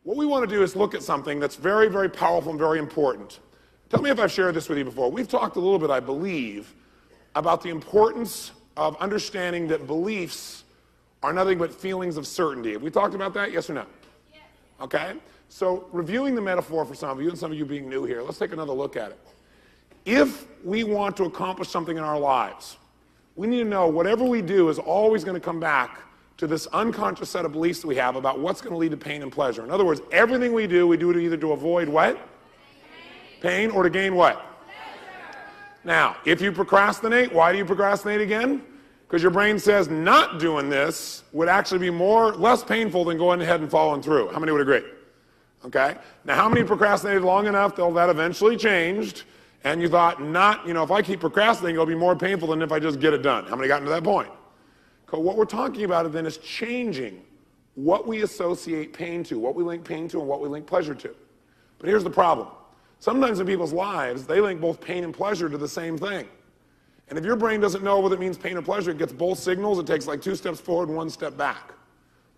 What we want to do is look at something that's very, very powerful and very important. Tell me if I've shared this with you before. We've talked a little bit, I believe, about the importance of understanding that beliefs are nothing but feelings of certainty. Have we talked about that, yes or no? Yes. Okay? So reviewing the metaphor for some of you, and some of you being new here, let's take another look at it. If we want to accomplish something in our lives, we need to know whatever we do is always going to come back to this unconscious set of beliefs that we have about what's going to lead to pain and pleasure. In other words, everything we do it either to avoid what? Pain, or to gain what? Pleasure. Now, if you procrastinate, why do you procrastinate again? Because your brain says not doing this would actually be less painful than going ahead and following through. How many would agree? Okay? Now, how many procrastinated long enough till that eventually changed, and you thought, if I keep procrastinating, it'll be more painful than if I just get it done? How many gotten to that point? What we're talking about then is changing what we associate pain to, what we link pain to, and what we link pleasure to. But here's the problem. Sometimes in people's lives, they link both pain and pleasure to the same thing. And if your brain doesn't know whether it means pain or pleasure, it gets both signals. It takes like 2 steps forward and 1 step back.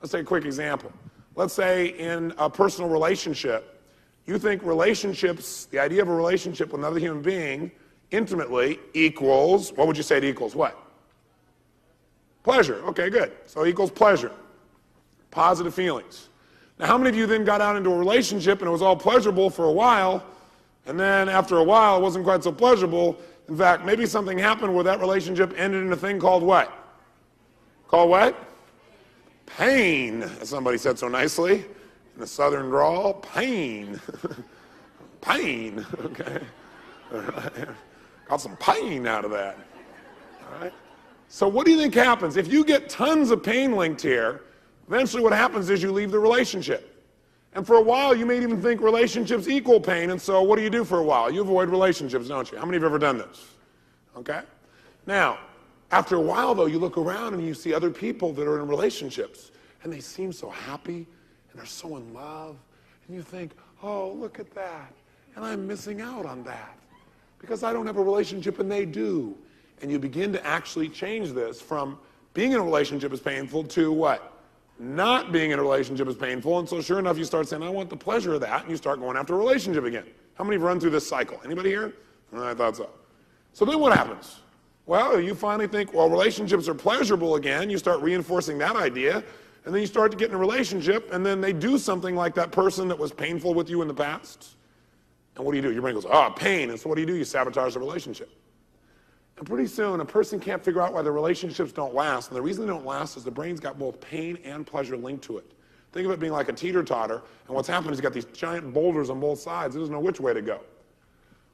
Let's take a quick example. Let's say in a personal relationship, you think relationships, the idea of a relationship with another human being intimately equals, what would you say it equals? What? Pleasure. Okay, good. So it equals pleasure. Positive feelings. Now, how many of you then got out into a relationship and it was all pleasurable for a while, and then after a while it wasn't quite so pleasurable? In fact, maybe something happened where that relationship ended in a thing called what? Called what? Pain, as somebody said so nicely in the southern drawl. Pain. Pain. Okay. Got some pain out of that. All right. So what do you think happens? If you get tons of pain linked here, eventually what happens is you leave the relationship. And for a while, you may even think relationships equal pain, and so what do you do for a while? You avoid relationships, don't you? How many of you have ever done this? Okay? Now, after a while, though, you look around and you see other people that are in relationships, and they seem so happy, and they're so in love, and you think, oh, look at that, and I'm missing out on that, because I don't have a relationship and they do. And you begin to actually change this from being in a relationship is painful to what? Not being in a relationship is painful. And so sure enough, you start saying, I want the pleasure of that. And you start going after a relationship again. How many have run through this cycle? Anybody here? I thought so. So then what happens? Well, you finally think, well, relationships are pleasurable again. You start reinforcing that idea. And then you start to get in a relationship. And then they do something like that person that was painful with you in the past. And what do? Your brain goes, pain. And so what do? You sabotage the relationship. And pretty soon, a person can't figure out why their relationships don't last. And the reason they don't last is the brain's got both pain and pleasure linked to it. Think of it being like a teeter-totter, and what's happened is you've got these giant boulders on both sides. It doesn't know which way to go.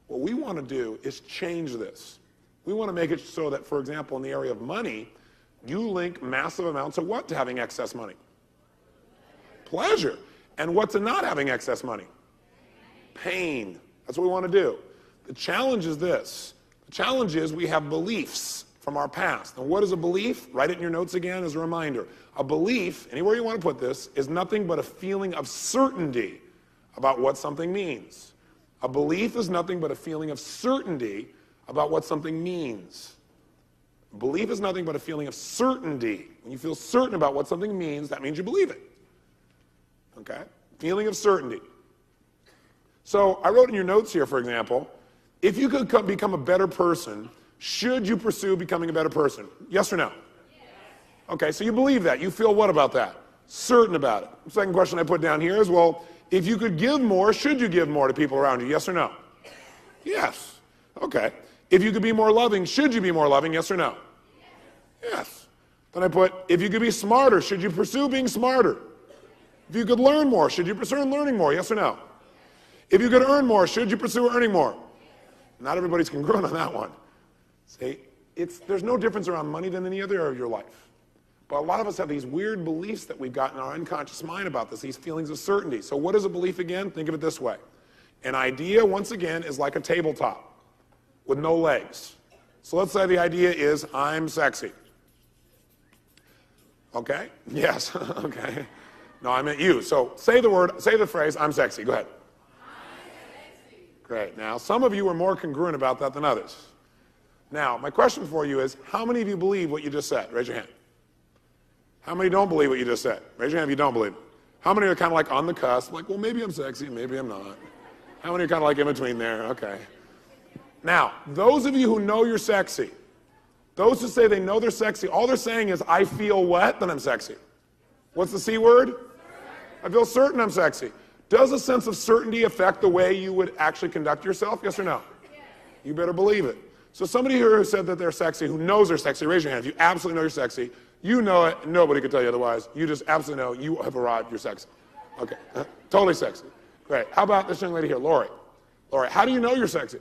What we want to do is change this. We want to make it so that, for example, in the area of money, you link massive amounts of what to having excess money? Pleasure. And what to not having excess money? Pain. That's what we want to do. The challenge is this. The challenge is we have beliefs from our past. And what is a belief? Write it in your notes again as a reminder. A belief, anywhere you want to put this, is nothing but a feeling of certainty about what something means. A belief is nothing but a feeling of certainty about what something means. Belief is nothing but a feeling of certainty. When you feel certain about what something means, that means you believe it. Okay? Feeling of certainty. So I wrote in your notes here, for example, if you could become a better person, should you pursue becoming a better person? Yes or no? Yes. Okay, so you believe that. You feel what about that? Certain about it. The second question I put down here is, well, if you could give more, should you give more to people around you? Yes or no? Yes. Okay. If you could be more loving, should you be more loving? Yes or no? Yes. Then I put, if you could be smarter, should you pursue being smarter? If you could learn more, should you pursue learning more? Yes or no? If you could earn more, should you pursue earning more? Not everybody's congruent on that one. See, there's no difference around money than any other area of your life. But a lot of us have these weird beliefs that we've got in our unconscious mind about this, these feelings of certainty. So what is a belief again? Think of it this way. An idea, once again, is like a tabletop with no legs. So let's say the idea is, I'm sexy. Okay? Yes. Okay. No, I meant you. So say the phrase, I'm sexy. Go ahead. Great. Now, some of you are more congruent about that than others. Now, my question for you is, how many of you believe what you just said? Raise your hand. How many don't believe what you just said? Raise your hand if you don't believe it. How many are kind of like on the cusp? Like, well, maybe I'm sexy, maybe I'm not. How many are kind of like in between there? Okay. Now, those of you who know you're sexy, those who say they know they're sexy, all they're saying is, I feel what? Then I'm sexy. What's the C word? I feel certain I'm sexy. Does a sense of certainty affect the way you would actually conduct yourself? Yes or no? You better believe it. So somebody here who said that they're sexy, who knows they're sexy, raise your hand. If you absolutely know you're sexy, you know it, nobody could tell you otherwise. You just absolutely know you have arrived, you're sexy. Okay, totally sexy. Great. How about this young lady here, Lori? Lori, how do you know you're sexy?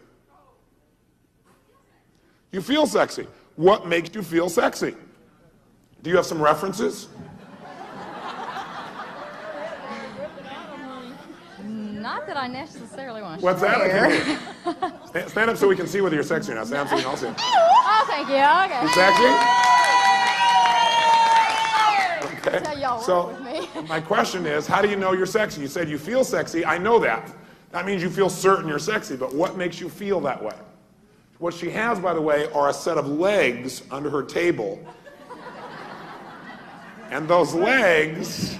You feel sexy. What makes you feel sexy? Do you have some references? Not that I necessarily want to What's share. that? Stand up so we can see whether you're sexy or not. Stand up so we can all see. Oh, thank you. Okay. You sexy? Okay. Tell y'all So with me. my question is, how do you know you're sexy? You said you feel sexy. I know that. That means you feel certain you're sexy, but what makes you feel that way? What she has, by the way, are a set of legs under her table. And those legs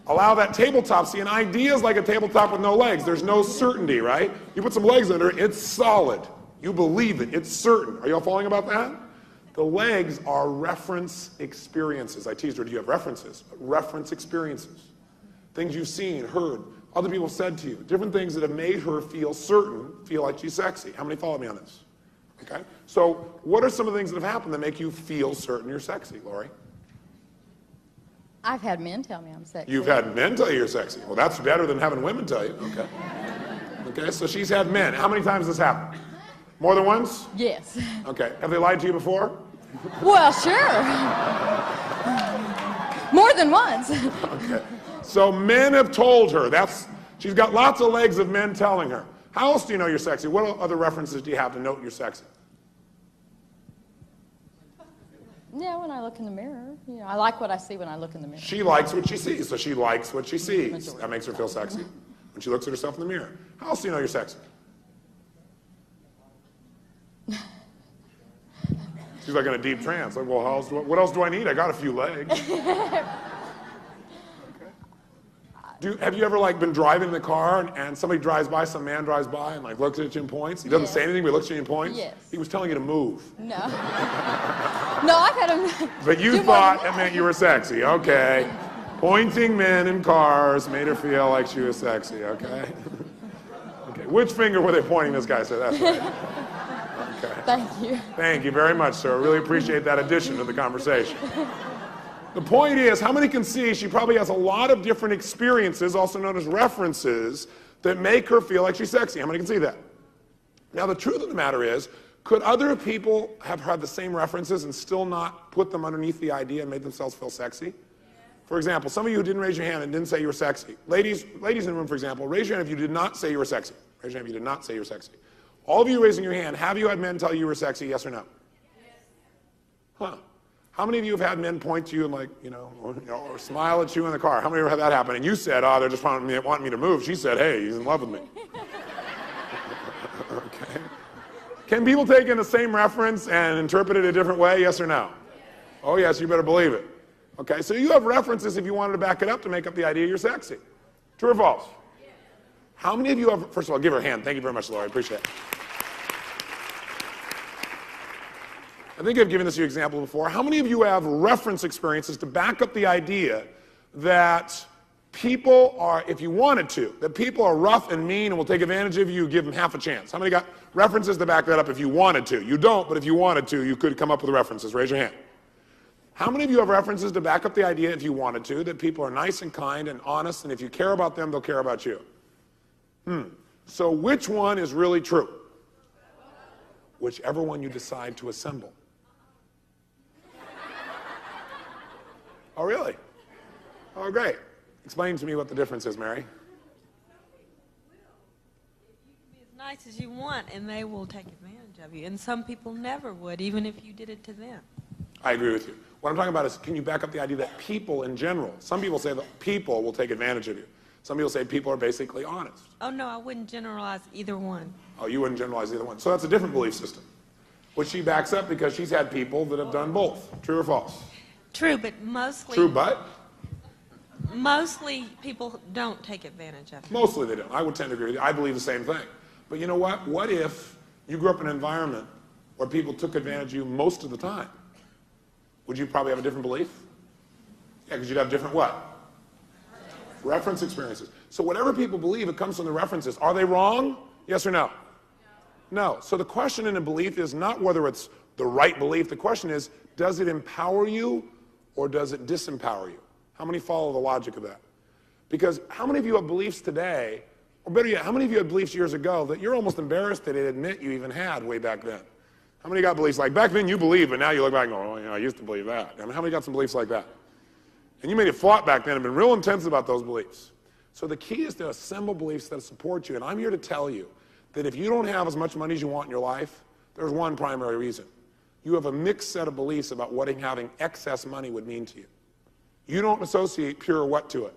allow that tabletop. See, an idea is like a tabletop with no legs. There's no certainty, right? You put some legs under it, it's solid. You believe it, it's certain. Are y'all following about that? The legs are reference experiences. I teased her, do you have references? Reference experiences. Things you've seen, heard, other people said to you. Different things that have made her feel certain, feel like she's sexy. How many follow me on this? Okay? So what are some of the things that have happened that make you feel certain you're sexy, Lori? I've had men tell me I'm sexy. You've had men tell you you're sexy. Well, that's better than having women tell you. Okay. Okay, so she's had men. How many times has this happened? More than once? Yes. Okay. Have they lied to you before? Well, sure. More than once. Okay. So men have told her. She's got lots of legs of men telling her. How else do you know you're sexy? What other references do you have to note you're sexy? Yeah, when I look in the mirror. You know, I like what I see when I look in the mirror. She likes what she sees, so she likes what she sees. That makes her feel sexy when she looks at herself in the mirror. How else do you know you're sexy? She's like in a deep trance. Like, well, what else do I need? I got a few legs. Have you ever like been driving the car and somebody drives by, some man drives by and like looks at you and points? He doesn't say anything, but he looks at you and points? Yes. He was telling you to move. No. No, I've had him. But you thought it meant you were sexy. Okay. Pointing men in cars made her feel like she was sexy. Okay. Okay. Which finger were they pointing? This guy said, that's right. Okay. Thank you. Thank you very much, sir. I really appreciate that addition to the conversation. The point is, how many can see she probably has a lot of different experiences, also known as references, that make her feel like she's sexy? How many can see that? Now, the truth of the matter is, could other people have had the same references and still not put them underneath the idea and made themselves feel sexy? For example, some of you who didn't raise your hand and didn't say you were sexy. Ladies in the room, for example, raise your hand if you did not say you were sexy. Raise your hand if you did not say you were sexy. All of you raising your hand, have you had men tell you were sexy, yes or no? Yes. Huh. How many of you have had men point to you and like, or smile at you in the car? How many ever had that happen? And you said, oh, they're just wanting me to move. She said, hey, he's in love with me. Okay. Can people take in the same reference and interpret it a different way, yes or no? Oh, yes, you better believe it. Okay, so you have references if you wanted to back it up to make up the idea you're sexy. True or false? How many of you have, first of all, give her a hand. Thank you very much, Laura. I appreciate it. I think I've given this example before. How many of you have reference experiences to back up the idea that people are, if you wanted to, that people are rough and mean and will take advantage of you, give them half a chance? How many got references to back that up if you wanted to? You don't, but if you wanted to, you could come up with references. Raise your hand. How many of you have references to back up the idea, if you wanted to, that people are nice and kind and honest, and if you care about them, they'll care about you? So which one is really true? Whichever one you decide to assemble. Oh, really? Oh, great. Explain to me what the difference is, Mary. You can be as nice as you want, and they will take advantage of you. And some people never would, even if you did it to them. I agree with you. What I'm talking about is, can you back up the idea that people in general, some people say that people will take advantage of you. Some people say people are basically honest. Oh, no, I wouldn't generalize either one. Oh, you wouldn't generalize either one. So that's a different belief system, which she backs up because she's had people that have done both. True or false? True, but mostly... True, but? Mostly people don't take advantage of it. Mostly they don't. I would tend to agree with you. I believe the same thing. But you know what? What if you grew up in an environment where people took advantage of you most of the time? Would you probably have a different belief? Yeah, because you'd have different what? Reference experiences. So whatever people believe, it comes from the references. Are they wrong? Yes or no? No. So the question in a belief is not whether it's the right belief. The question is, does it empower you or does it disempower you? How many follow the logic of that? Because how many of you have beliefs today, or better yet, how many of you had beliefs years ago that you're almost embarrassed to admit you even had way back then? How many got beliefs like, back then you believed, but now you look back and go, oh, you know, I used to believe that. I mean, how many got some beliefs like that? And you may have fought back then and been real intense about those beliefs. So the key is to assemble beliefs that support you. And I'm here to tell you that if you don't have as much money as you want in your life, there's one primary reason. You have a mixed set of beliefs about what having excess money would mean to you. You don't associate pure what to it?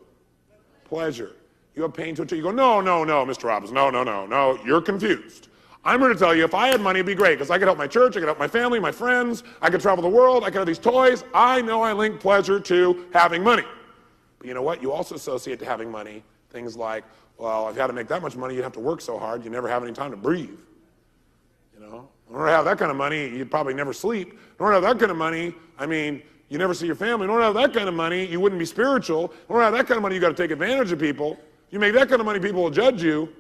Pleasure. You have pain to it too. You go, no, Mr. Robbins, no, you're confused. I'm here to tell you if I had money, it'd be great because I could help my church, I could help my family, my friends, I could travel the world, I could have these toys. I know I link pleasure to having money. But you know what? You also associate to having money things like, well, if you had to make that much money, you'd have to work so hard, you'd never have any time to breathe. You know? In order to have that kind of money, you'd probably never sleep. In order to have that kind of money, I mean, you never see your family. In order to have that kind of money, you wouldn't be spiritual. In order to have that kind of money, you got to take advantage of people. You make that kind of money, people will judge you.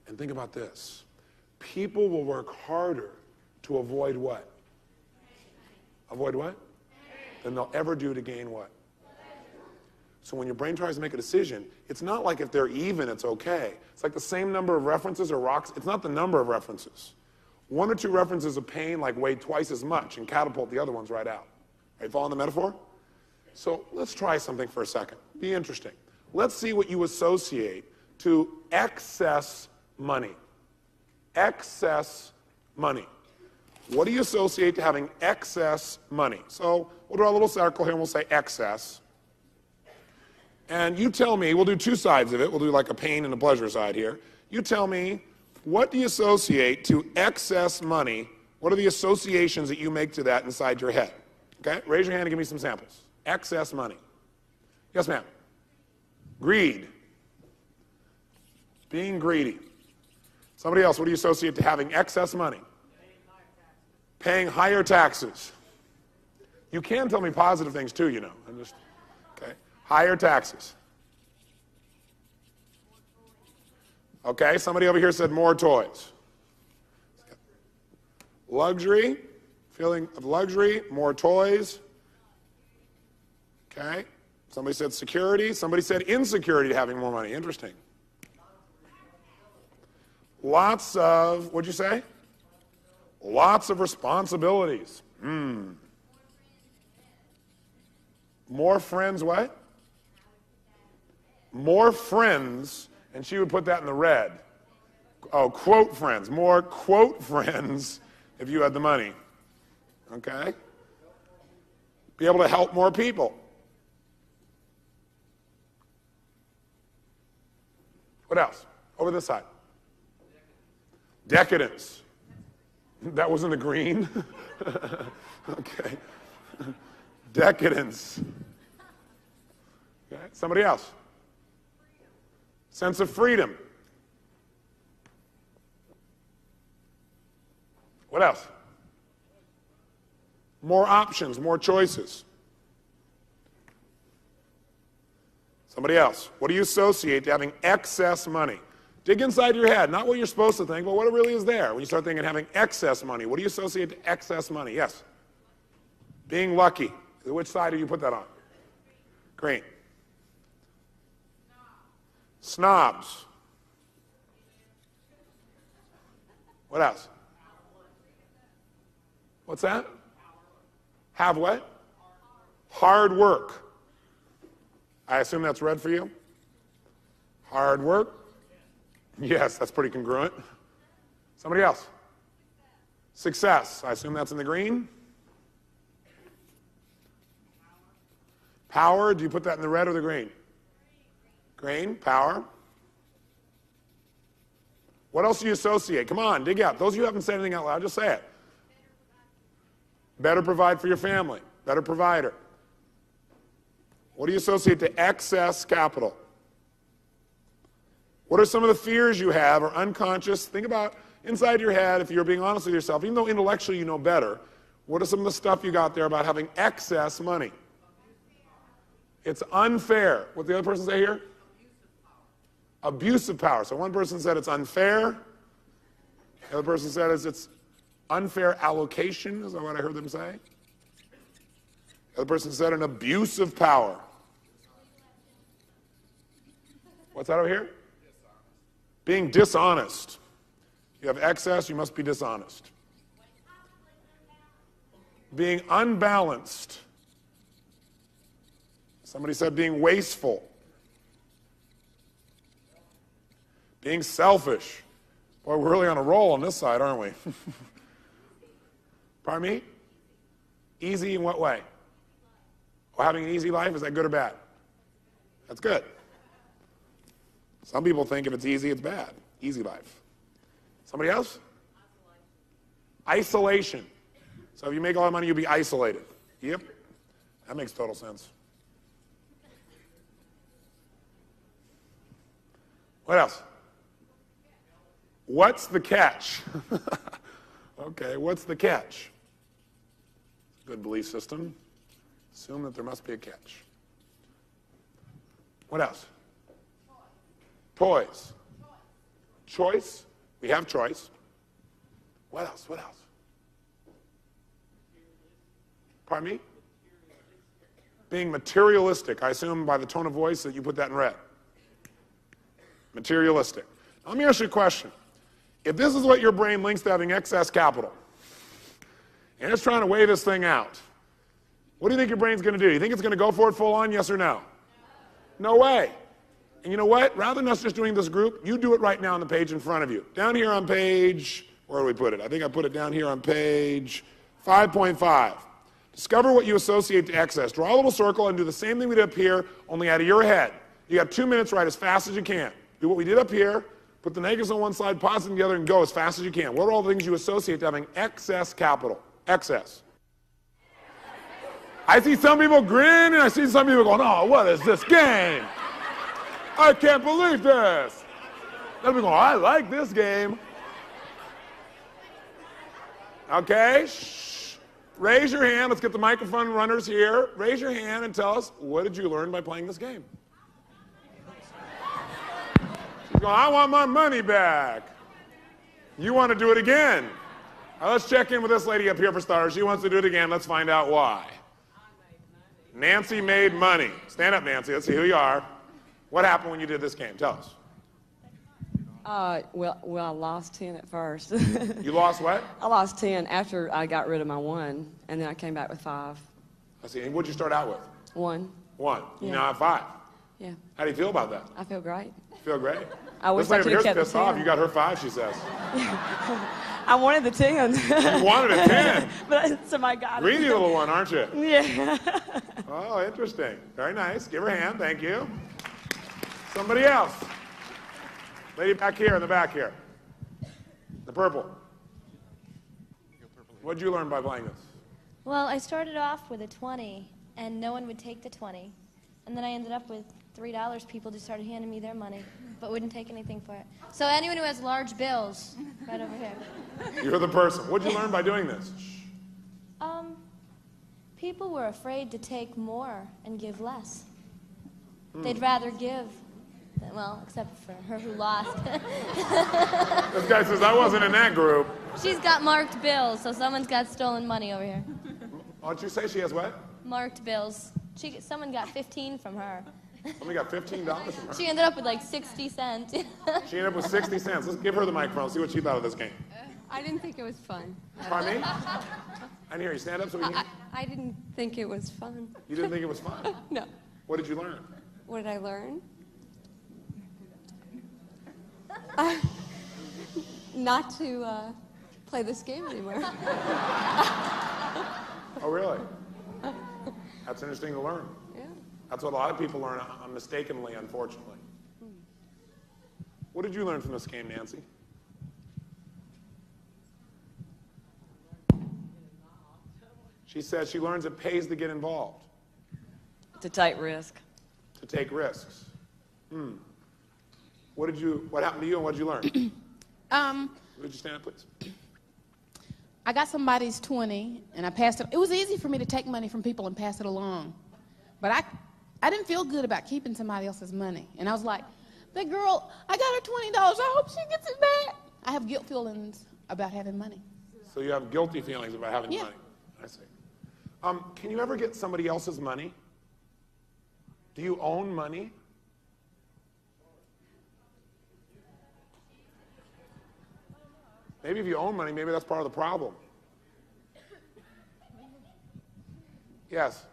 And think about this. People will work harder to avoid what? Avoid what? Than they'll ever do to gain what? So when your brain tries to make a decision, it's not like if they're even, it's okay. It's like the same number of references or rocks. It's not the number of references. One or two references of pain like weigh twice as much and catapult the other ones right out. Are you following the metaphor? So let's try something for a second. Be interesting. Let's see what you associate to excess money. Excess money. What do you associate to having excess money? So we'll draw a little circle here and we'll say excess. And you tell me, we'll do two sides of it. We'll do like a pain and a pleasure side here. You tell me, what do you associate to excess money? What are the associations that you make to that inside your head? Okay, raise your hand and give me some samples. Excess money. Yes, ma'am. Greed. Being greedy. Somebody else, what do you associate to having excess money? Paying higher taxes. You can tell me positive things too, you know. Okay. Higher taxes. Okay, somebody over here said more toys. Luxury, feeling of luxury, more toys. Okay, somebody said security. Somebody said insecurity, having more money. Interesting. Lots of, what'd you say? Lots of responsibilities. More friends, what? More friends, and she would put that in the red. Oh, quote friends. More quote friends if you had the money. Okay? Be able to help more people. What else? Over this side. Decadence. That was in the green. Okay. Decadence. Okay. Somebody else. Sense of freedom. What else? More options, more choices. Somebody else. What do you associate to having excess money? Dig inside your head, not what you're supposed to think, but what it really is there. When you start thinking having excess money, what do you associate to excess money? Yes. Being lucky. Which side do you put that on? Green. Snobs. What else? What's that? Have what? Hard work. I assume that's red for you? Hard work? Yes, that's pretty congruent. Somebody else? Success. I assume that's in the green. Power. Do you put that in the red or the green? Green. Power. What else do you associate? Come on, dig out. Those of you who haven't said anything out loud, just say it. Better provide for your family. Better provider. What do you associate to excess capital? What are some of the fears you have or unconscious? Think about inside your head, if you're being honest with yourself, even though intellectually you know better, what are some of the stuff you got there about having excess money? It's unfair. What did the other person say here? Abuse of power. So one person said it's unfair. The other person said it's unfair allocation. Is that what I heard them say? The other person said an abuse of power. What's that over here? Being dishonest. You have excess, you must be dishonest. Being unbalanced. Somebody said being wasteful. Being selfish. Boy, we're really on a roll on this side, aren't we? Pardon me? Easy in what way? Well, having an easy life, is that good or bad? That's good. Some people think if it's easy, it's bad. Easy life. Somebody else? Isolation. So if you make a lot of money, you'll be isolated. Yep. That makes total sense. What else? What's the catch? Okay, what's the catch? Good belief system. Assume that there must be a catch. What else? Toys. Choice. We have choice. What else? What else? Pardon me? Being materialistic. I assume by the tone of voice that you put that in red. Materialistic. Now, let me ask you a question. If this is what your brain links to having excess capital, and it's trying to weigh this thing out, what do you think your brain's going to do? You think it's going to go for it full on, yes or no? No way. And you know what? Rather than us just doing this group, you do it right now on the page in front of you. Down here on page, where do we put it? I think I put it down here on page 5.5. Discover what you associate to excess. Draw a little circle and do the same thing we did up here, only out of your head. You got 2 minutes, write as fast as you can. Do what we did up here, put the negatives on one side, positive on the other, and go as fast as you can. What are all the things you associate to having excess capital? Excess. I see some people grin, and I see some people going, oh, what is this game? I can't believe this. Then we go, I like this game. Okay, shh. Raise your hand. Let's get the microphone runners here. Raise your hand and tell us, what did you learn by playing this game? She's going, I want my money back. You want to do it again. Now let's check in with this lady up here for starters. She wants to do it again. Let's find out why. Nancy made money. Stand up, Nancy. Let's see who you are. What happened when you did this game? Tell us. Well, I lost 10 at first. You lost what? I lost 10 after I got rid of my 1, and then I came back with 5. I see. And what'd you start out with? 1. 1. You Yeah. now have 5. Yeah. How do you feel about that? I feel great. You feel great? I wish this I lady could have here's kept the pissed off. 10. You got her 5, she says. I wanted the 10. You wanted a 10. But somebody got it. Greedy little one, aren't you? Yeah. Oh, interesting. Very nice. Give her a hand. Thank you. Somebody else. Lady back here in the back here. The purple. What did you learn by playing this? Well, I started off with a 20, and no one would take the 20. And then I ended up with $3. People just started handing me their money, but wouldn't take anything for it. So anyone who has large bills, right over here. You're the person. What did you learn by doing this? People were afraid to take more and give less. They'd rather give than, well, except for her who lost. This guy says, I wasn't in that group. She's got marked bills, so someone's got stolen money over here. Why don't you say she has what? Marked bills. Someone got 15 from her. Somebody got $15 from her. She ended up with like 60 cents. She ended up with 60 cents. Let's give her the microphone. See what she thought of this game. I didn't think it was fun. Pardon me? I didn't hear you. Stand up so we can hear. I didn't think it was fun. You didn't think it was fun? No. What did you learn? What did I learn? Not to play this game anymore. Oh, really? That's interesting to learn. Yeah. That's what a lot of people learn mistakenly, unfortunately. What did you learn from this game, Nancy? She says she learns it pays to get involved. To take risk. To take risks. What happened to you and what did you learn? Would you stand up, please? I got somebody's 20 and I passed it. It was easy for me to take money from people and pass it along. But I didn't feel good about keeping somebody else's money. And I was like, that girl, I got her $20. I hope she gets it back. I have guilt feelings about having money. So you have guilty feelings about having Yeah. money. I see. Can you ever get somebody else's money? Do you own money? Maybe if you own money, maybe that's part of the problem. Yes.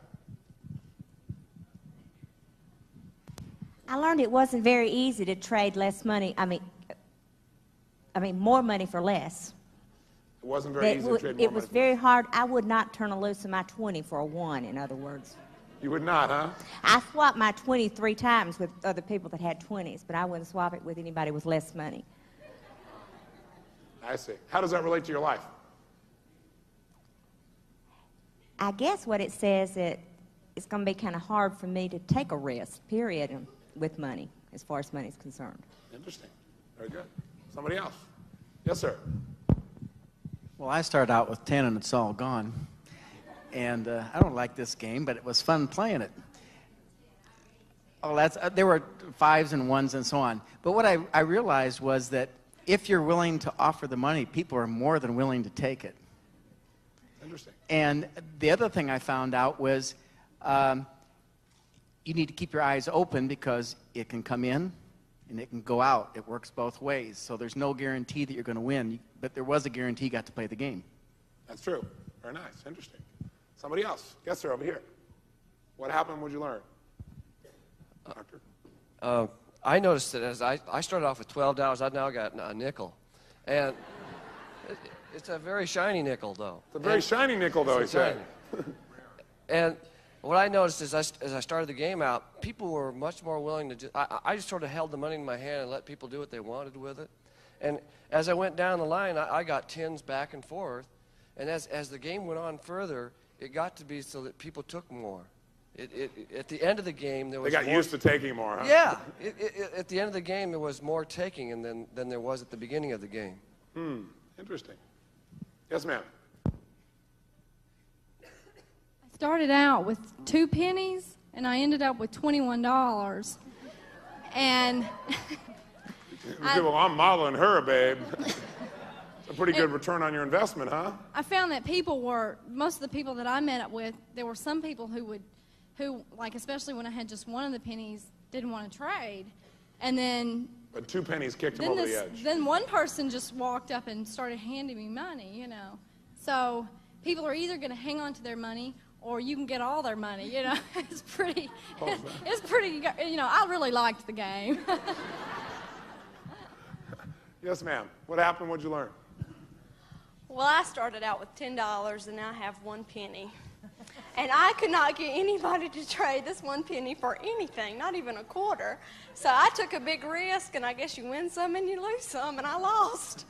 I learned it wasn't very easy to trade less money. I mean, more money for less. It wasn't very easy to trade more money. It was very hard. I would not turn a loose of my 20 for a 1, in other words. You would not, huh? I swapped my 20 3 times with other people that had 20s, but I wouldn't swap it with anybody with less money. I see. How does that relate to your life? I guess what it says that it's going to be kind of hard for me to take a risk, period, with money, as far as money is concerned. Interesting. Very good. Somebody else? Yes, sir. Well, I started out with 10 and it's all gone. And I don't like this game, but it was fun playing it. Oh, there were 5s and 1s and so on. But what I realized was that if you're willing to offer the money, people are more than willing to take it. Interesting. And the other thing I found out was you need to keep your eyes open because it can come in and it can go out. It works both ways. So there's no guarantee that you're going to win, but there was a guarantee you got to play the game. That's true. Very nice. Interesting. Somebody else? Yes, sir, over here. What happened? What did you learn? Doctor? I noticed that as I started off with $12, I've now got a nickel. And it's a very shiny nickel, though. It's a very shiny nickel, though, he said. And what I noticed is as I started the game out, people were much more willing to I just sort of held the money in my hand and let people do what they wanted with it. And as I went down the line, I got 10s back and forth. And as the game went on further, it got to be so that people took more. At the end of the game, there was They got used to taking more, huh? Yeah. At the end of the game, there was more taking than there was at the beginning of the game. Interesting. Yes, ma'am. I started out with 2 pennies, and I ended up with $21. And Well, I'm modeling her, babe. It's a pretty good return on your investment, huh? I found that most of the people that I met up with, there were some people who, like, especially when I had just one of the pennies, didn't want to trade. And then... But 2 pennies kicked him over the edge. Then one person just walked up and started handing me money, you know. So people are either going to hang on to their money or you can get all their money, you know. It's pretty, you know, I really liked the game. Yes, ma'am. What happened? What'd you learn? Well, I started out with $10 and now I have 1 penny. And I could not get anybody to trade this 1 penny for anything, not even a quarter. So I took a big risk, and I guess you win some and you lose some, and I lost.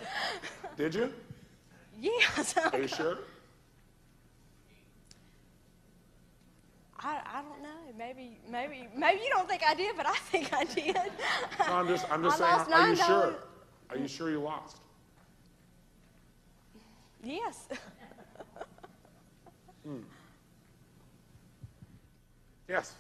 Did you? Yes. Are you sure? I don't know. Maybe you don't think I did, but I think I did. No, I'm just saying, lost are you $9. sure? Are you sure you lost? Yes. Yes.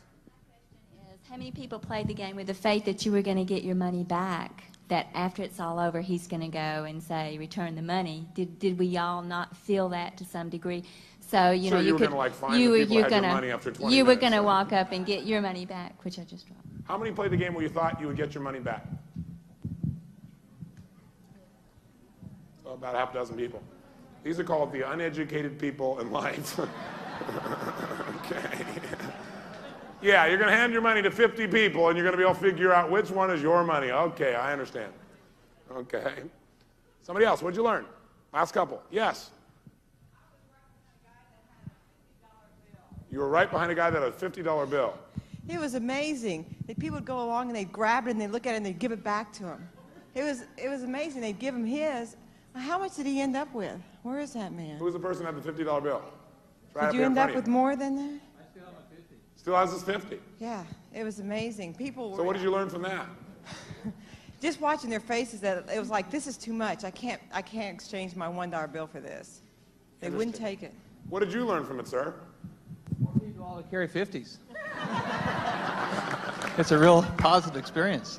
How many people played the game with the faith that you were going to get your money back? That after it's all over, he's going to go and say, return the money. Did we all not feel that to some degree? So you know, you were could, going to like find the people who had your money after 20 minutes. You were going to walk up and get your money back, which I just dropped. How many played the game where you thought you would get your money back? Oh, about half a dozen people. These are called the uneducated people in life. Okay. Yeah, you're going to hand your money to 50 people, and you're going to be able to figure out which one is your money. Okay, I understand. Okay. Somebody else, what'd you learn? Last couple. Yes. You were right behind a guy that had a $50 bill. It was amazing that people would go along and they'd grab it and they'd look at it and they'd give it back to him. It was amazing. They'd give him his. How much did he end up with? Where is that man? Who was the person who had the $50 bill? Right did you end up with more than that? Still has his 50. Yeah, it was amazing. People were... So what did you learn from that? Just watching their faces, that it was like, this is too much. I can't exchange my $1 bill for this. They wouldn't take it. What did you learn from it, sir? More people all to carry 50s. It's a real positive experience.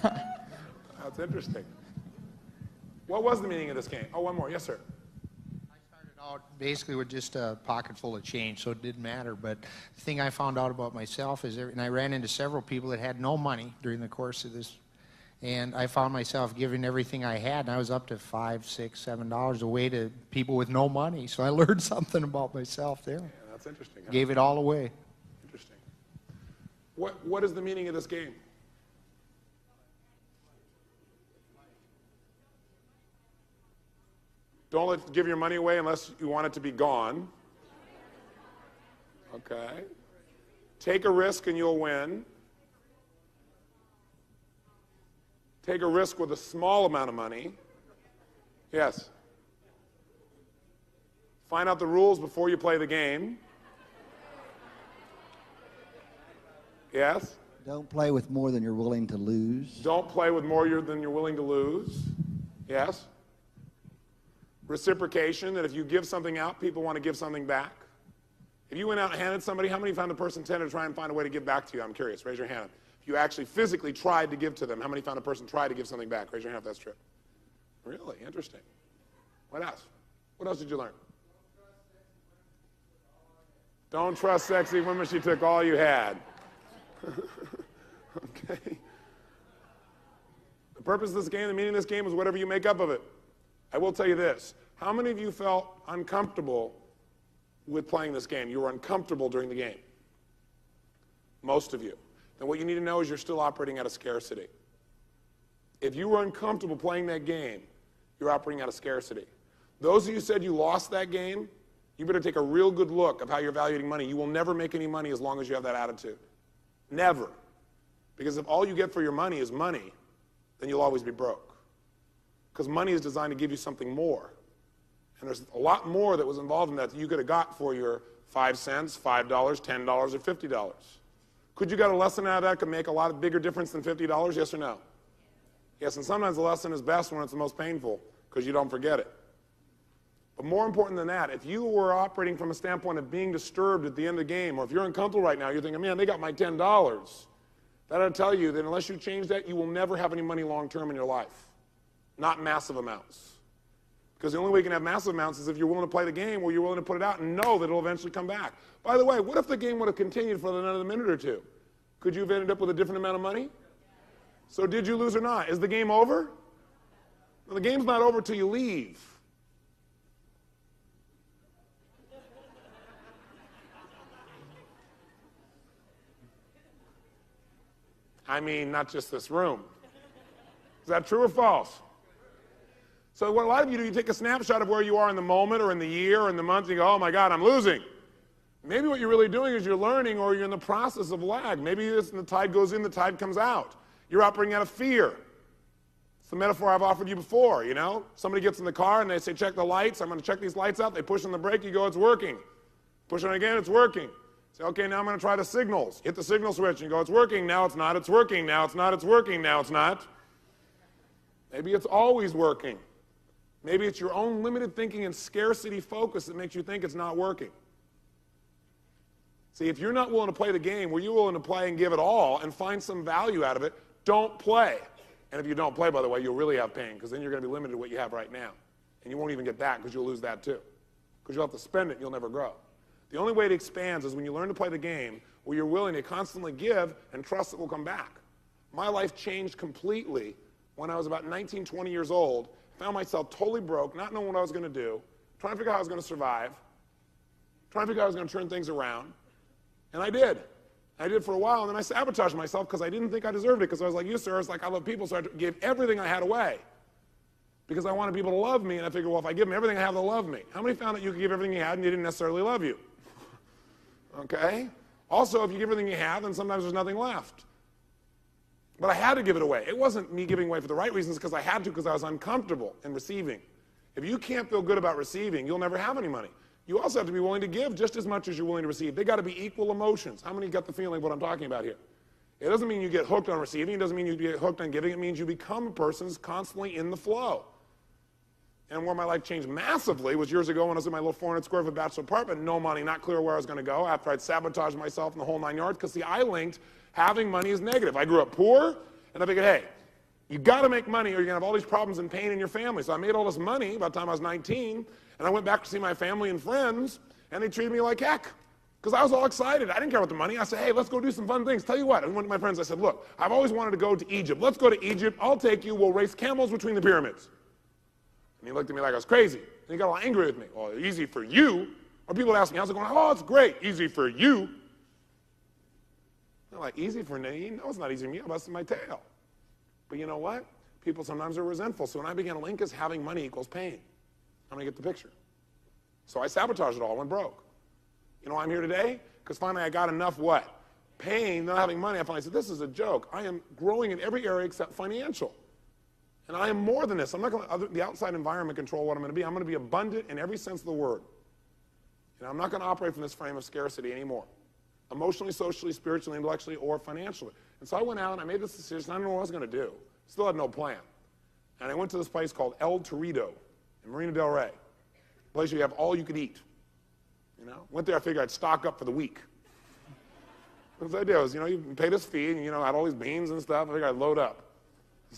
That's interesting. What was the meaning of this game? Oh, one more. Yes, sir. Basically with just a pocket full of change, so it didn't matter. But the thing I found out about myself is, and I ran into several people that had no money during the course of this, and I found myself giving everything I had, and I was up to $5, $6, $7 away to people with no money. So I learned something about myself there. Yeah, that's interesting. Huh? Gave it all away. Interesting. What is the meaning of this game? Don't give your money away unless you want it to be gone. Okay. Take a risk and you'll win. Take a risk with a small amount of money. Yes. Find out the rules before you play the game. Yes? Don't play with more than you're willing to lose. Don't play with more than you're willing to lose. Yes? Reciprocation, that if you give something out, people want to give something back. If you went out and handed somebody, how many found a person tended to try and find a way to give back to you? I'm curious. Raise your hand. If you actually physically tried to give to them, how many found a person tried to give something back? Raise your hand if that's true. Really? Interesting. What else? What else did you learn? Don't trust sexy women. She took all you had. Okay. The purpose of this game, the meaning of this game is whatever you make up of it. I will tell you this. How many of you felt uncomfortable with playing this game? You were uncomfortable during the game. Most of you. Then what you need to know is you're still operating out of scarcity. If you were uncomfortable playing that game, you're operating out of scarcity. Those of you who said you lost that game, you better take a real good look of how you're evaluating money. You will never make any money as long as you have that attitude. Never. Because if all you get for your money is money, then you'll always be broke. Because money is designed to give you something more. And there's a lot more that was involved in that you could have got for your 5 cents, $5, $10, or $50. Could you get a lesson out of that could make a lot of bigger difference than $50? Yes or no? Yes, and sometimes the lesson is best when it's the most painful because you don't forget it. But more important than that, if you were operating from a standpoint of being disturbed at the end of the game, or if you're uncomfortable right now, you're thinking, man, they got my $10. That ought to tell you that unless you change that, you will never have any money long term in your life. Not massive amounts. Because the only way you can have massive amounts is if you're willing to play the game where you're willing to put it out and know that it'll eventually come back. By the way, what if the game would have continued for another minute or two? Could you have ended up with a different amount of money? So did you lose or not? Is the game over? Well, the game's not over till you leave. I mean, not just this room. Is that true or false? So what a lot of you do, you take a snapshot of where you are in the moment or in the year or in the month, and you go, oh my God, I'm losing. Maybe what you're really doing is you're learning or you're in the process of lag. Maybe the tide goes in, the tide comes out. You're operating out of fear. It's the metaphor I've offered you before, you know? Somebody gets in the car and they say, check the lights. I'm going to check these lights out. They push on the brake. You go, it's working. Push on it again, it's working. Say, okay, now I'm going to try the signals. Hit the signal switch and you go, it's working. Now it's not. It's working. Now it's not. It's working. Now it's not. Maybe it's always working. Maybe it's your own limited thinking and scarcity focus that makes you think it's not working. See, if you're not willing to play the game where you're willing to play and give it all and find some value out of it, don't play. And if you don't play, by the way, you'll really have pain because then you're going to be limited to what you have right now. And you won't even get that because you'll lose that too. Because you'll have to spend it and you'll never grow. The only way it expands is when you learn to play the game where you're willing to constantly give and trust it will come back. My life changed completely when I was about 19, 20 years old. Found myself totally broke, not knowing what I was going to do, trying to figure out how I was going to survive, trying to figure out how I was going to turn things around. And I did. I did for a while, and then I sabotaged myself because I didn't think I deserved it because I was like you, sir. It's like I love people, so I gave everything I had away because I wanted people to love me, and I figured, well, if I give them everything I have, they'll love me. How many found that you could give everything you had and you didn't necessarily love you? Okay? Also, if you give everything you have, then sometimes there's nothing left. But I had to give it away. It wasn't me giving away for the right reasons because I had to because I was uncomfortable in receiving. If you can't feel good about receiving, you'll never have any money you also have to be willing to give just as much as you're willing to receive. They got to be equal emotions. How many got the feeling of what I'm talking about here? It doesn't mean you get hooked on receiving. It doesn't mean you get hooked on giving. It means you become a person who's constantly in the flow. And where my life changed massively was years ago when I was in my little 400 square foot bachelor apartment, no money, not clear where I was going to go, after I'd sabotaged myself in the whole 9 yards, because see, I linked having money as negative. I grew up poor, and I figured, hey, you got to make money or you're going to have all these problems and pain in your family. So I made all this money by the time I was 19, and I went back to see my family and friends, and they treated me like heck. Because I was all excited. I didn't care about the money. I said, hey, let's go do some fun things. Tell you what, I went to my friends. I said, look, I've always wanted to go to Egypt. Let's go to Egypt. I'll take you. We'll race camels between the pyramids. And he looked at me like I was crazy. And he got all angry with me. Well, easy for you. Or people would ask me, how's it going? Oh, it's great. Easy for you. I'm like, easy for me? No, it's not easy for me. I'm busting my tail. But you know what? People sometimes are resentful. So when I began to link as having money equals pain, I'm going to get the picture. So I sabotaged it all, went broke. You know why I'm here today? Because finally I got enough what? Pain, not having money. I finally said, this is a joke. I am growing in every area except financial. And I am more than this. I'm not going to let the outside environment control what I'm going to be. I'm going to be abundant in every sense of the word. And I'm not going to operate from this frame of scarcity anymore. Emotionally, socially, spiritually, intellectually, or financially. And so I went out and I made this decision. I didn't know what I was going to do. Still had no plan. And I went to this place called El Torito in Marina del Rey. A place where you have all you could eat. You know, went there, I figured I'd stock up for the week. What I did was, you pay this fee, and, I had all these beans and stuff. I figured I'd load up.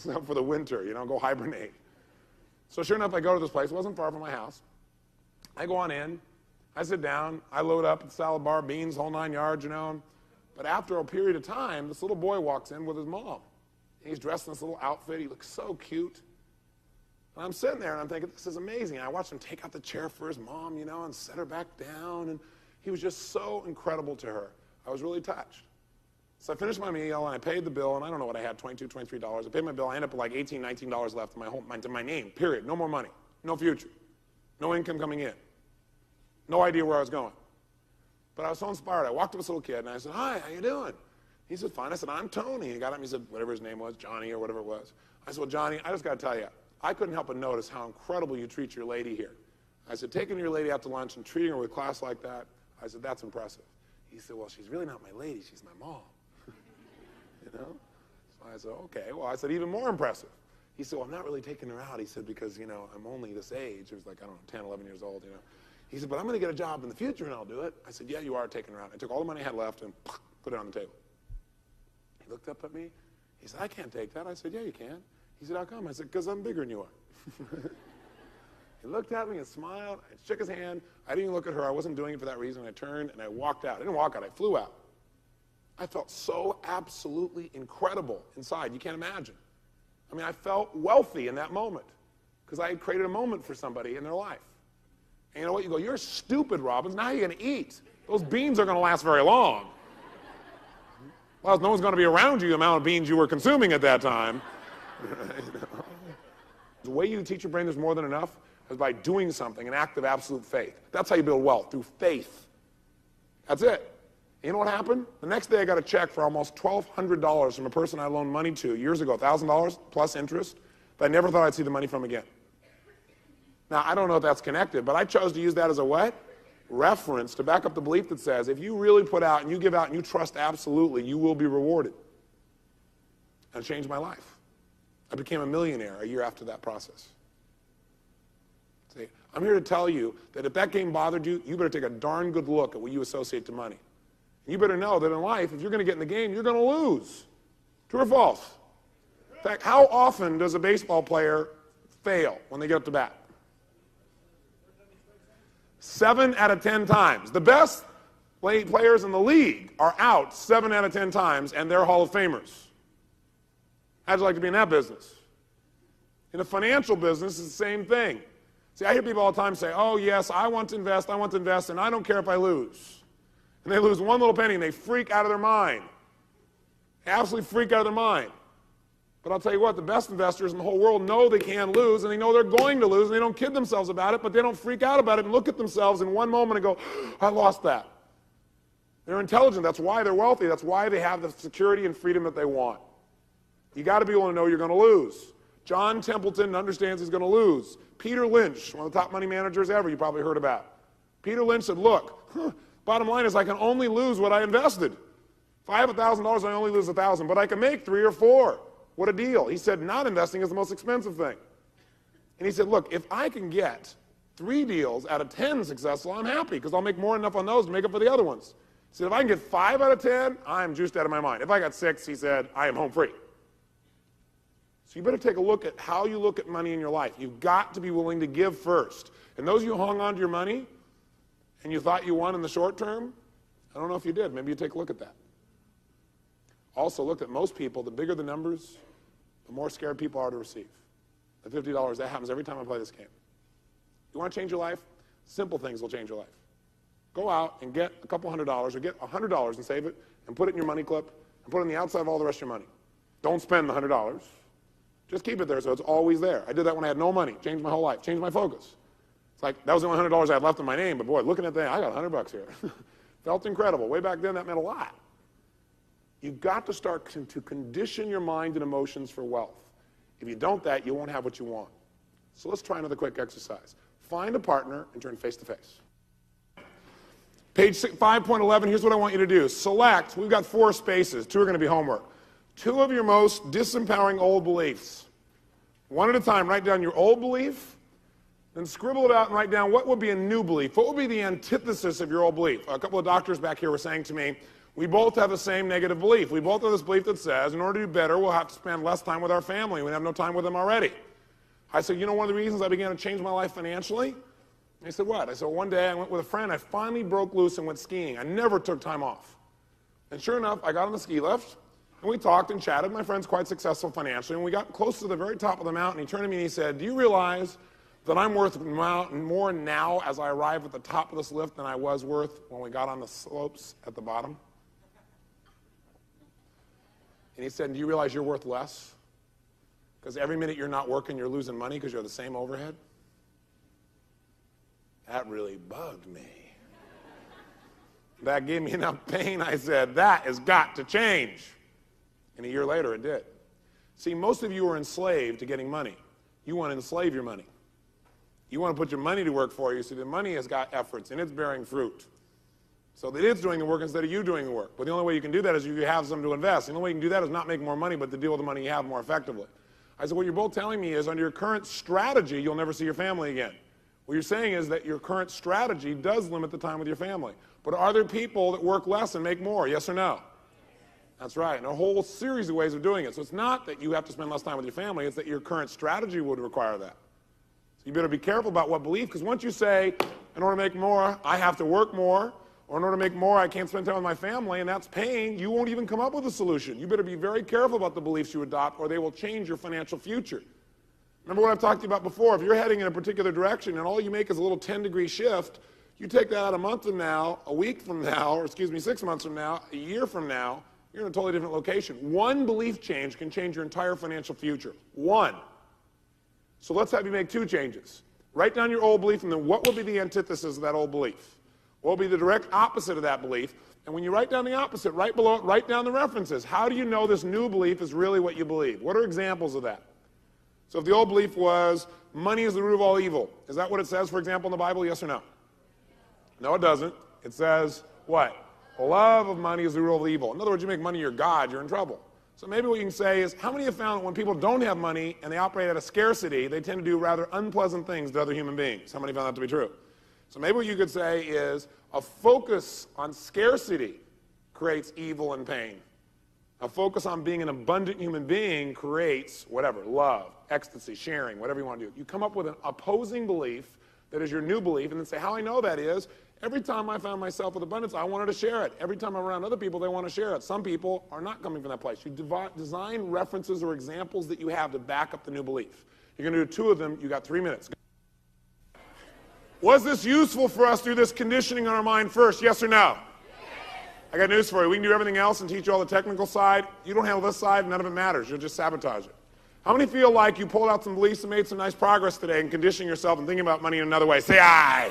For the winter, go hibernate. So sure enough, I go to this place. It wasn't far from my house. I go on in. I sit down. I load up at the salad bar, beans, whole 9 yards, But after a period of time, this little boy walks in with his mom. He's dressed in this little outfit. He looks so cute. And I'm sitting there, and I'm thinking, this is amazing. And I watched him take out the chair for his mom, and set her back down. And he was just so incredible to her. I was really touched. So I finished my meal, and I paid the bill, and I don't know what I had, $22, $23. I paid my bill. I ended up with like $18, $19 left to my name, period. No more money. No future. No income coming in. No idea where I was going. But I was so inspired. I walked up to this little kid, and I said, hi, how you doing? He said, fine. I said, I'm Tony. He got up and he said, whatever his name was, Johnny or whatever it was. I said, well, Johnny, I just got to tell you, I couldn't help but notice how incredible you treat your lady here. I said, taking your lady out to lunch and treating her with class like that, I said, that's impressive. He said, well, she's really not my lady. She's my mom. So I said, okay. Well, I said, even more impressive. He said, well, I'm not really taking her out. He said, because, I'm only this age. It was like, I don't know, 10, 11 years old, He said, but I'm going to get a job in the future and I'll do it. I said, yeah, you are taking her out. I took all the money I had left and put it on the table. He looked up at me. He said, I can't take that. I said, yeah, you can. He said, how come? I said, because I'm bigger than you are. He looked at me and smiled. I shook his hand. I didn't even look at her. I wasn't doing it for that reason. I turned and I walked out. I didn't walk out. I flew out. I felt so absolutely incredible inside. You can't imagine. I mean, I felt wealthy in that moment because I had created a moment for somebody in their life. And you know what? You go, you're stupid, Robbins. Now you're going to eat. Those beans are going to last very long. Well, no one's going to be around you the amount of beans you were consuming at that time. The way you teach your brain there's more than enough is by doing something, an act of absolute faith. That's how you build wealth, through faith. That's it. You know what happened? The next day I got a check for almost $1,200 from a person I loaned money to years ago, $1,000 plus interest, that I never thought I'd see the money from again. Now, I don't know if that's connected, but I chose to use that as a what? Reference to back up the belief that says if you really put out and you give out and you trust absolutely, you will be rewarded. And it changed my life. I became a millionaire a year after that process. See, I'm here to tell you that if that game bothered you, you better take a darn good look at what you associate to money. You better know that in life, if you're going to get in the game, you're going to lose. True or false? In fact, how often does a baseball player fail when they get up to bat? 7 out of 10 times. The best players in the league are out 7 out of 10 times, and they're Hall of Famers. How'd you like to be in that business? In the financial business, it's the same thing. See, I hear people all the time say, oh, yes, I want to invest, and I don't care if I lose. And they lose one little penny, and they freak out of their mind. They absolutely freak out of their mind. But I'll tell you what, the best investors in the whole world know they can lose, and they know they're going to lose, and they don't kid themselves about it, but they don't freak out about it and look at themselves in one moment and go, I lost that. They're intelligent. That's why they're wealthy. That's why they have the security and freedom that they want. You got to be able to know you're going to lose. John Templeton understands he's going to lose. Peter Lynch, one of the top money managers ever, you probably heard about. Peter Lynch said, look, bottom line is I can only lose what I invested. If I have $1,000, I only lose 1,000, but I can make 3 or 4. What a deal. He said, not investing is the most expensive thing. And he said, look, if I can get 3 deals out of 10 successful, I'm happy because I'll make more than enough on those to make up for the other ones. He said, if I can get 5 out of 10, I'm juiced out of my mind. If I got 6, he said, I am home free. So you better take a look at how you look at money in your life. You've got to be willing to give first. And those of you who hung on to your money and you thought you won in the short term, I don't know if you did. Maybe you take a look at that. Also, look at most people, the bigger the numbers, the more scared people are to receive. The $50, that happens every time I play this game. You want to change your life? Simple things will change your life. Go out and get a couple $100 or get $100 and save it and put it in your money clip and put it on the outside of all the rest of your money. Don't spend the $100. Just keep it there so it's always there. I did that when I had no money. Changed my whole life. Changed my focus. It's like, that was the only $100 I had left in my name, but boy, looking at that, I got $100 here. Felt incredible. Way back then, that meant a lot. You've got to start to condition your mind and emotions for wealth. If you don't that, you won't have what you want. So let's try another quick exercise. Find a partner and turn face to face. Page 5.11, here's what I want you to do. Select, we've got 4 spaces. 2 are going to be homework. 2 of your most disempowering old beliefs. One at a time, write down your old belief, then scribble it out and write down what would be a new belief. What would be the antithesis of your old belief? A couple of doctors back here were saying to me, we both have the same negative belief. We both have this belief that says, in order to do better, we'll have to spend less time with our family. We have no time with them already. I said, you know one of the reasons I began to change my life financially? And he said, what? I said, one day I went with a friend. I finally broke loose and went skiing. I never took time off. And sure enough, I got on the ski lift, and we talked and chatted. My friend's quite successful financially, and we got close to the very top of the mountain. He turned to me and he said, do you realize that I'm worth more now as I arrive at the top of this lift than I was worth when we got on the slopes at the bottom? And he said, do you realize you're worth less? Because every minute you're not working, you're losing money because you're the same overhead? That really bugged me. That gave me enough pain. I said, that has got to change. And a year later, it did. See, most of you are enslaved to getting money. You want to enslave your money. You want to put your money to work for you, so the money has got efforts, and it's bearing fruit. So that it's doing the work instead of you doing the work. But the only way you can do that is if you have some to invest. The only way you can do that is not make more money, but to deal with the money you have more effectively. I said, what you're both telling me is under your current strategy, you'll never see your family again. What you're saying is that your current strategy does limit the time with your family. But are there people that work less and make more? Yes or no? That's right. And a whole series of ways of doing it. So it's not that you have to spend less time with your family. It's that your current strategy would require that. So you better be careful about what belief, because once you say, in order to make more, I have to work more, or in order to make more, I can't spend time with my family, and that's pain, you won't even come up with a solution. You better be very careful about the beliefs you adopt, or they will change your financial future. Remember what I've talked to you about before. If you're heading in a particular direction and all you make is a little 10-degree shift, you take that out a month from now, a week from now, or 6 months from now, a year from now, you're in a totally different location. One belief change can change your entire financial future. One. So let's have you make 2 changes. Write down your old belief, and then what will be the antithesis of that old belief? What will be the direct opposite of that belief? And when you write down the opposite, right below it, write down the references. How do you know this new belief is really what you believe? What are examples of that? So if the old belief was, money is the root of all evil, is that what it says, for example, in the Bible, yes or no? No, it doesn't. It says, what? The love of money is the root of evil. In other words, you make money your God, you're in trouble. So maybe what you can say is, how many have found that when people don't have money and they operate at a scarcity, they tend to do rather unpleasant things to other human beings? How many found that to be true? So maybe what you could say is, a focus on scarcity creates evil and pain. A focus on being an abundant human being creates whatever, love, ecstasy, sharing, whatever you want to do. You come up with an opposing belief that is your new belief, and then say, how I know that is, every time I found myself with abundance, I wanted to share it. Every time I'm around other people, they want to share it. Some people are not coming from that place. You design references or examples that you have to back up the new belief. You're going to do 2 of them. You got 3 minutes. Was this useful for us to do this conditioning on our mind first, yes or no? Yes. I got news for you. We can do everything else and teach you all the technical side. You don't handle this side, none of it matters. You'll just sabotage it. How many feel like you pulled out some beliefs and made some nice progress today in conditioning yourself and thinking about money in another way? Say aye.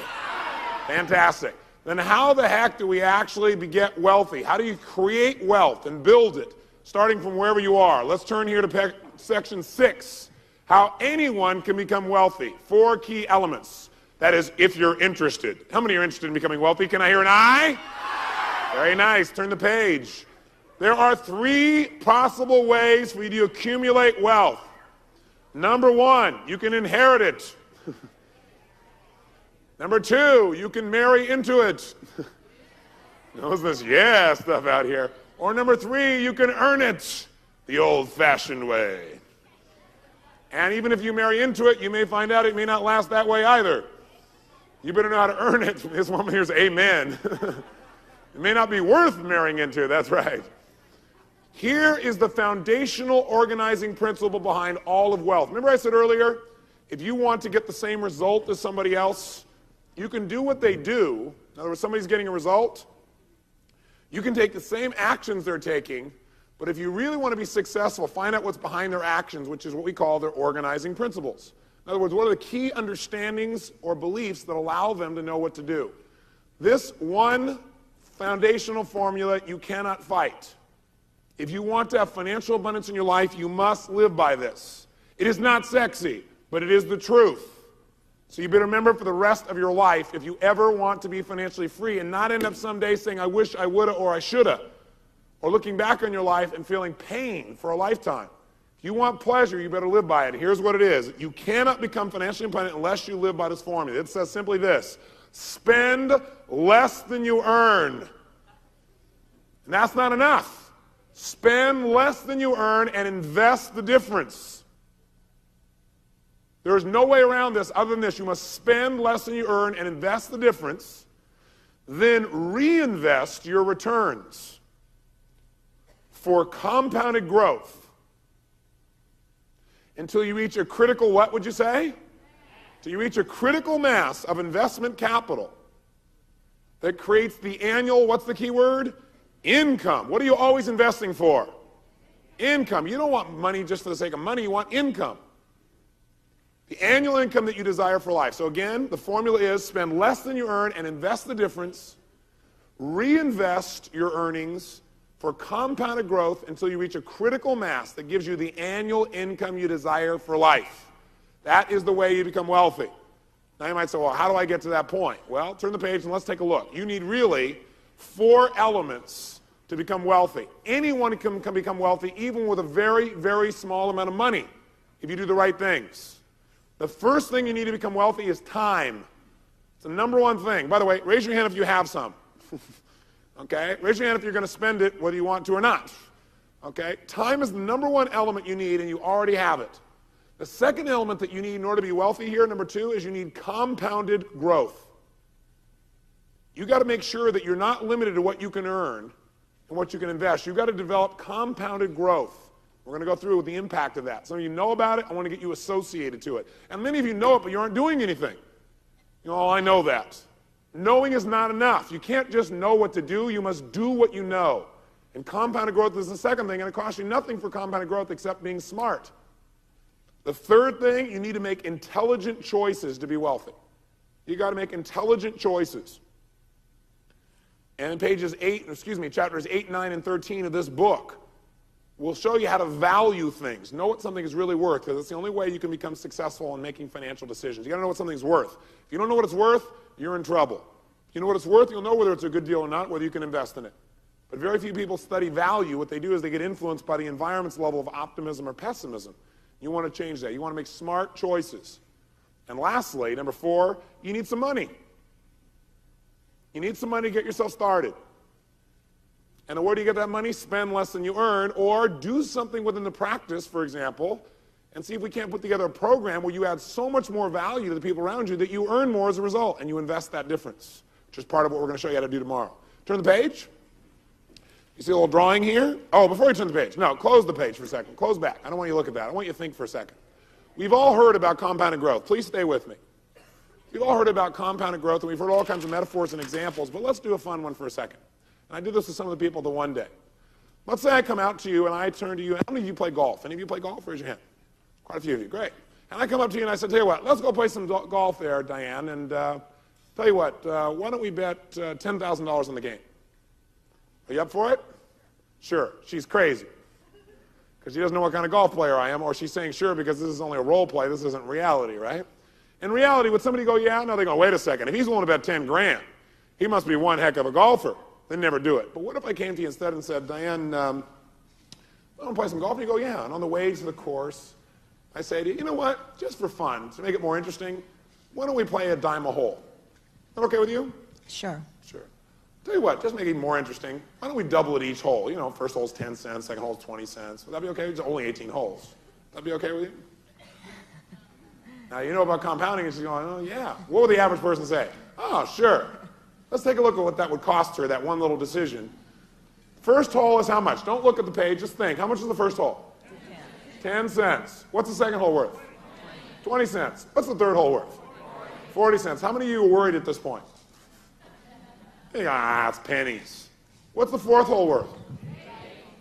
Fantastic. Then how the heck do we actually get wealthy? How do you create wealth and build it, starting from wherever you are? Let's turn here to section 6, how anyone can become wealthy. 4 key elements. That is, if you're interested. How many are interested in becoming wealthy? Can I hear an aye? Very nice. Turn the page. There are 3 possible ways for you to accumulate wealth. Number 1, you can inherit it. Number 2, you can marry into it. Knows this yeah stuff out here. Or number 3, you can earn it the old-fashioned way. And even if you marry into it, you may find out it may not last that way either. You better know how to earn it. This woman here's amen. It may not be worth marrying into, that's right. Here is the foundational organizing principle behind all of wealth. Remember I said earlier, if you want to get the same result as somebody else, you can do what they do. In other words, somebody's getting a result. You can take the same actions they're taking, but if you really want to be successful, find out what's behind their actions, which is what we call their organizing principles. In other words, what are the key understandings or beliefs that allow them to know what to do? This one foundational formula you cannot fight. If you want to have financial abundance in your life, you must live by this. It is not sexy, but it is the truth. So you better remember for the rest of your life, if you ever want to be financially free and not end up someday saying, I wish I woulda or I shoulda, or looking back on your life and feeling pain for a lifetime. If you want pleasure, you better live by it. Here's what it is. You cannot become financially independent unless you live by this formula. It says simply this: spend less than you earn. And that's not enough. Spend less than you earn and invest the difference. There is no way around this other than this. You must spend less than you earn and invest the difference, then reinvest your returns for compounded growth until you reach a critical, what would you say? Till you reach a critical mass of investment capital that creates the annual, what's the key word? Income. What are you always investing for? Income. You don't want money just for the sake of money. You want income. The annual income that you desire for life. So again, the formula is spend less than you earn and invest the difference. Reinvest your earnings for compounded growth until you reach a critical mass that gives you the annual income you desire for life. That is the way you become wealthy. Now you might say, well, how do I get to that point? Well, turn the page and let's take a look. You need really 4 elements to become wealthy. Anyone can become wealthy even with a very, very small amount of money if you do the right things. The first thing you need to become wealthy is time. It's the number 1 thing. By the way, raise your hand if you have some. Okay? Raise your hand if you're going to spend it whether you want to or not. Okay? Time is the number 1 element you need and you already have it. The second element that you need in order to be wealthy here, number 2, is you need compounded growth. You got to make sure that you're not limited to what you can earn and what you can invest. You've got to develop compounded growth. We're going to go through with the impact of that. Some of you know about it. I want to get you associated to it. And many of you know it, but you aren't doing anything. You know, oh, I know that. Knowing is not enough. You can't just know what to do. You must do what you know. And compounded growth is the second thing, and it costs you nothing for compounded growth except being smart. The third thing, you need to make intelligent choices to be wealthy. You got to make intelligent choices. And in chapters 8, 9, and 13 of this book, we'll show you how to value things. Know what something is really worth, because it's the only way you can become successful in making financial decisions. You got to know what something's worth. If you don't know what it's worth, you're in trouble. If you know what it's worth, you'll know whether it's a good deal or not, whether you can invest in it. But very few people study value. What they do is they get influenced by the environment's level of optimism or pessimism. You want to change that. You want to make smart choices. And lastly, number 4, you need some money. You need some money to get yourself started. And where do you get that money? Spend less than you earn, or do something within the practice, for example, and see if we can't put together a program where you add so much more value to the people around you that you earn more as a result, and you invest that difference, which is part of what we're going to show you how to do tomorrow. Turn the page. You see a little drawing here? Oh, before you turn the page. No, close the page for a second. Close back. I don't want you to look at that. I want you to think for a second. We've all heard about compounded growth. Please stay with me. We've all heard about compounded growth, and we've heard all kinds of metaphors and examples, but let's do a fun one for a second. And I did this with some of the people the one day. Let's say I come out to you and I turn to you. How many of you play golf? Any of you play golf? Raise your hand. Quite a few of you. Great. And I come up to you and I said, tell you what, let's go play some golf there, Diane, and tell you what, why don't we bet $10,000 on the game? Are you up for it? Sure. She's crazy because she doesn't know what kind of golf player I am, or she's saying sure because this is only a role play. This isn't reality, right? In reality, would somebody go, yeah? No, they go, wait a second. If he's willing to bet 10 grand, he must be one heck of a golfer. They'd never do it. But what if I came to you instead and said, Diane, I want to play some golf? And you go, yeah. And on the way to the course, I say to you, you know what? Just for fun, to make it more interesting, why don't we play a dime a hole? Is that okay with you? Sure. Sure. Tell you what, just make it more interesting. Why don't we double it each hole? You know, first hole's 10 cents, second hole's 20 cents. Would that be okay? It's only 18 holes. That'd be okay with you? Now, you know about compounding, and she's going, oh, yeah. What would the average person say? Oh, sure. Let's take a look at what that would cost her, that one little decision. First hole is how much? Don't look at the page, just think. How much is the first hole? 10 cents. What's the second hole worth? 20 cents. What's the third hole worth? 40 cents. How many of you are worried at this point? It's pennies. What's the fourth hole worth?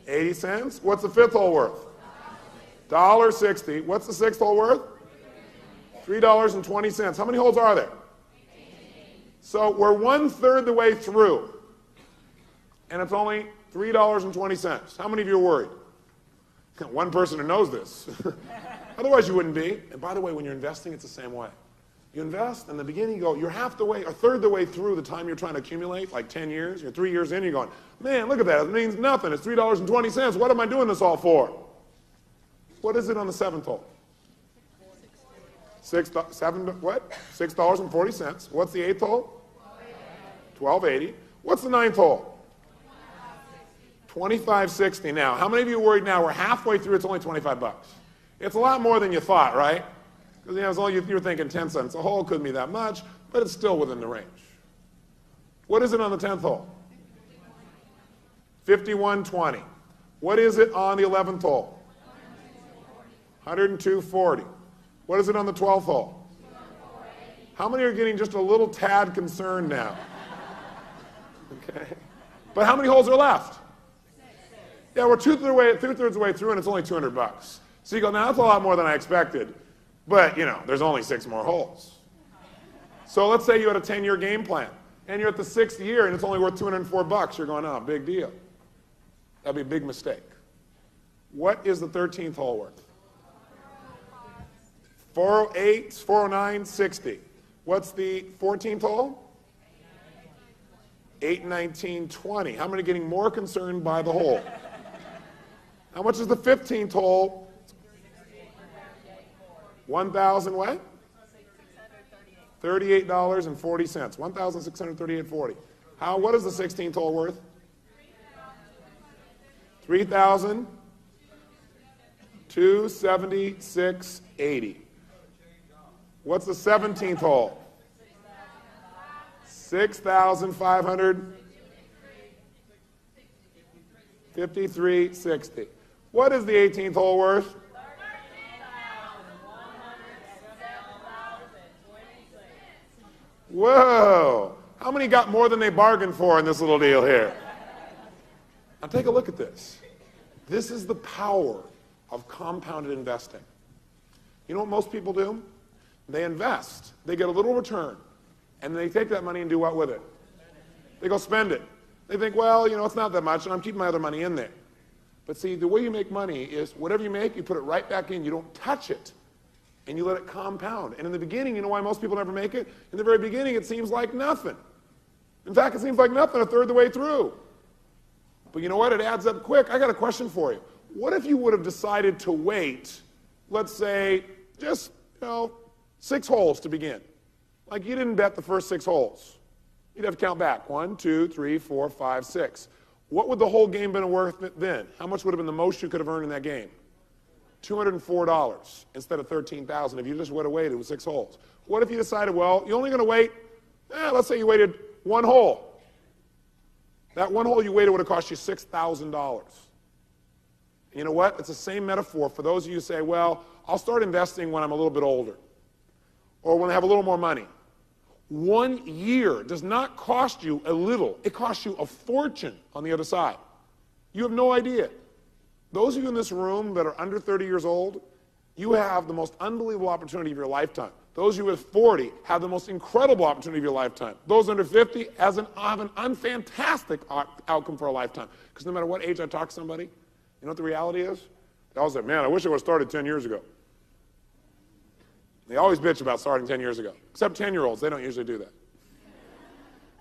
80 cents. What's the fifth hole worth? $1.60. What's the sixth hole worth? $3.20. How many holes are there? So we're 1/3 the way through, and it's only $3.20. How many of you are worried? One person who knows this. Otherwise you wouldn't be. And by the way, when you're investing, it's the same way. You invest, in the beginning you go, you're half the way, a third the way through the time you're trying to accumulate, like 10 years, you're 3 years in, you're going, man, look at that, it means nothing, it's $3.20, what am I doing this all for? What is it on the seventh hole? $6.40. What's the eighth hole? $12.80. What's the ninth hole? $25.60. Now, how many of you are worried now we're halfway through, it's only 25 bucks? It's a lot more than you thought, right? Because you were thinking 10 cents a hole, couldn't be that much, but it's still within the range. What is it on the 10th hole? 51.20. What is it on the 11th hole? 102.40. What is it on the 12th hole? How many are getting just a little tad concerned now? Okay. But how many holes are left? Yeah, we're two-thirds of the way through, and it's only 200 bucks. So you go, now that's a lot more than I expected. But, there's only 6 more holes. So let's say you had a 10-year game plan, and you're at the 6th year, and it's only worth 204 bucks. You're going, oh, big deal. That'd be a big mistake. What is the 13th hole worth? 408, 409, 60. What's the 14th hole? 819, 20. How many are getting more concerned by the hole? How much is the 15th hole? 1,000 what? $38.40. $1,638.40. What is the 16th hole worth? 3,276.80. What's the 17th hole? 6,553.60. What is the 18th hole worth? Whoa! How many got more than they bargained for in this little deal here? Now take a look at this. This is the power of compounded investing. You know what most people do? They invest. They get a little return. And they take that money and do what with it? They go spend it. They think, well, it's not that much, and I'm keeping my other money in there. But see, the way you make money is whatever you make, you put it right back in. You don't touch it. And you let it compound. And in the beginning, you know why most people never make it? In the very beginning, it seems like nothing. In fact, it seems like nothing a third of the way through. But you know what? It adds up quick. I got a question for you. What if you would have decided to wait, let's say, just, 6 holes to begin? Like you didn't bet the first 6 holes. You'd have to count back. 1, 2, 3, 4, 5, 6. What would the whole game been worth then? How much would have been the most you could have earned in that game? $204 instead of $13,000 if you just would have waited with 6 holes. What if you decided, well, you're only going to wait, let's say you waited 1 hole. That 1 hole you waited would have cost you $6,000. You know what? It's the same metaphor for those of you who say, well, I'll start investing when I'm a little bit older or when I have a little more money. 1 year does not cost you a little. It costs you a fortune on the other side. You have no idea. Those of you in this room that are under 30 years old, you have the most unbelievable opportunity of your lifetime. Those of you at 40 have the most incredible opportunity of your lifetime. Those under 50 have an unfantastic outcome for a lifetime. Because no matter what age I talk to somebody, you know what the reality is? They all say, man, I wish I would have started 10 years ago. They always bitch about starting 10 years ago. Except 10-year-olds, they don't usually do that.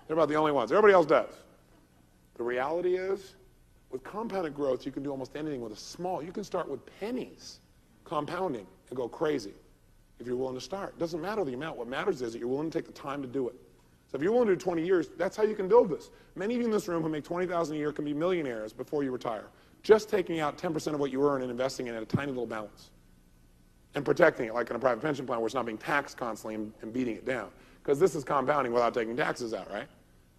They're about the only ones. Everybody else does. The reality is, with compounded growth, you can do almost anything with a small. You can start with pennies compounding and go crazy if you're willing to start. It doesn't matter the amount. What matters is that you're willing to take the time to do it. So if you're willing to do 20 years, that's how you can build this. Many of you in this room who make $20,000 a year can be millionaires before you retire. Just taking out 10% of what you earn and investing in a tiny little balance. And protecting it, like in a private pension plan where it's not being taxed constantly and beating it down. Because this is compounding without taking taxes out, right?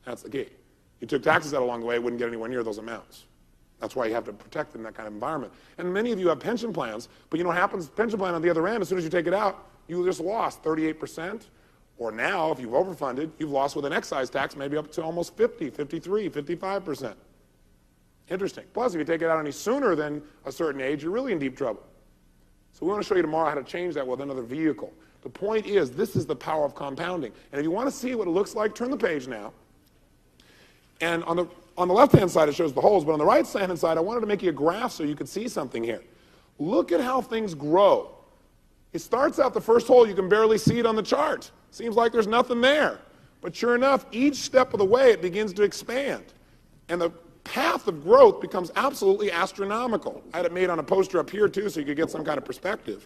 That's the key. You took taxes out along the way, it wouldn't get anywhere near those amounts. That's why you have to protect it in that kind of environment. And many of you have pension plans, but you know what happens? Pension plan on the other end, as soon as you take it out, you just lost 38%. Or now, if you've overfunded, you've lost with an excise tax maybe up to almost 50, 53, 55%. Interesting. Plus, if you take it out any sooner than a certain age, you're really in deep trouble. So we want to show you tomorrow how to change that with another vehicle. The point is, this is the power of compounding. And if you want to see what it looks like, turn the page now. And on the left-hand side, it shows the holes, but on the right-hand side, I wanted to make you a graph so you could see something here. Look at how things grow. It starts out the first hole, you can barely see it on the chart. Seems like there's nothing there. But sure enough, each step of the way, it begins to expand. And the path of growth becomes absolutely astronomical. I had it made on a poster up here, too, so you could get some kind of perspective.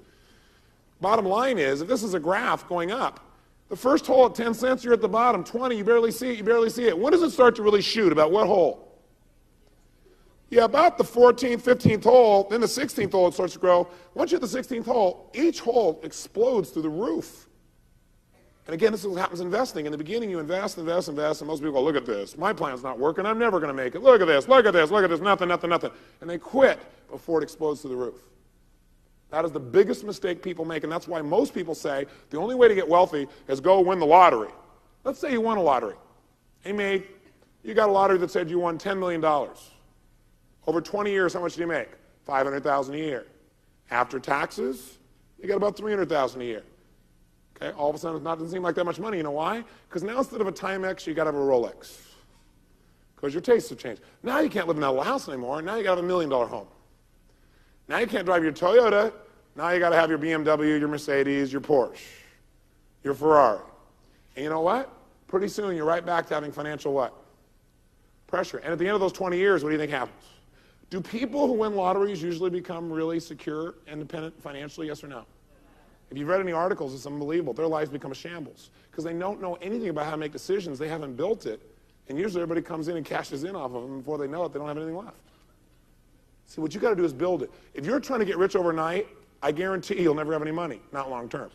Bottom line is, if this is a graph going up, the first hole at 10 cents, you're at the bottom. 20, you barely see it, you barely see it. When does it start to really shoot? About what hole? Yeah, about the 14th, 15th hole, then the 16th hole it starts to grow. Once you're at the 16th hole, each hole explodes through the roof. And again, this is what happens in investing. In the beginning, you invest, and most people go, look at this. My plan's not working. I'm never going to make it. Look at this, look at this, look at this, nothing, nothing, nothing. And they quit before it explodes through the roof. That is the biggest mistake people make, and that's why most people say the only way to get wealthy is go win the lottery. Let's say you won a lottery. Hey, you got a lottery that said you won $10 million. Over 20 years, how much do you make? $500,000 a year. After taxes, you got about $300,000 a year. Okay, all of a sudden, it doesn't seem like that much money. You know why? Because now instead of a Timex, you got to have a Rolex. Because your tastes have changed. Now you can't live in that little house anymore. Now you got to have $1 million home. Now you can't drive your Toyota. Now you got to have your BMW, your Mercedes, your Porsche, your Ferrari. And you know what? Pretty soon you're right back to having financial what? Pressure. And at the end of those 20 years, what do you think happens? Do people who win lotteries usually become really secure, independent financially, yes or no? If you've read any articles, it's unbelievable. Their lives become a shambles because they don't know anything about how to make decisions. They haven't built it. And usually everybody comes in and cashes in off of them. Before they know it, they don't have anything left. See, what you got to do is build it. If you're trying to get rich overnight, I guarantee you'll never have any money, not long term.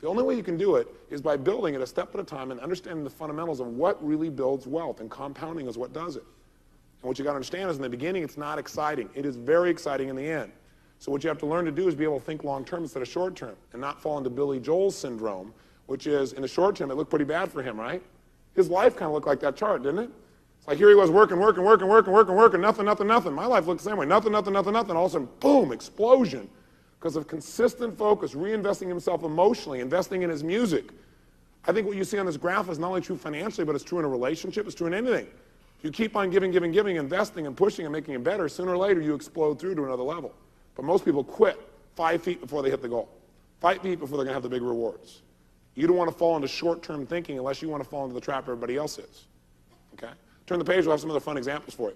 The only way you can do it is by building it a step at a time and understanding the fundamentals of what really builds wealth, and compounding is what does it. And what you got to understand is in the beginning, it's not exciting. It is very exciting in the end. So what you have to learn to do is be able to think long term instead of short term and not fall into Billy Joel's syndrome, which is in the short term, it looked pretty bad for him, right? His life kind of looked like that chart, didn't it? It's like here he was working, nothing. My life looked the same way, nothing. All of a sudden, boom, explosion. Because of consistent focus, reinvesting himself emotionally, investing in his music. I think what you see on this graph is not only true financially, but it's true in a relationship, it's true in anything. If you keep on giving, investing and pushing and making it better, sooner or later you explode through to another level. But most people quit 5 feet before they hit the goal. 5 feet before they're going to have the big rewards. You don't want to fall into short-term thinking unless you want to fall into the trap everybody else is. Okay? Turn the page, we'll have some other fun examples for you.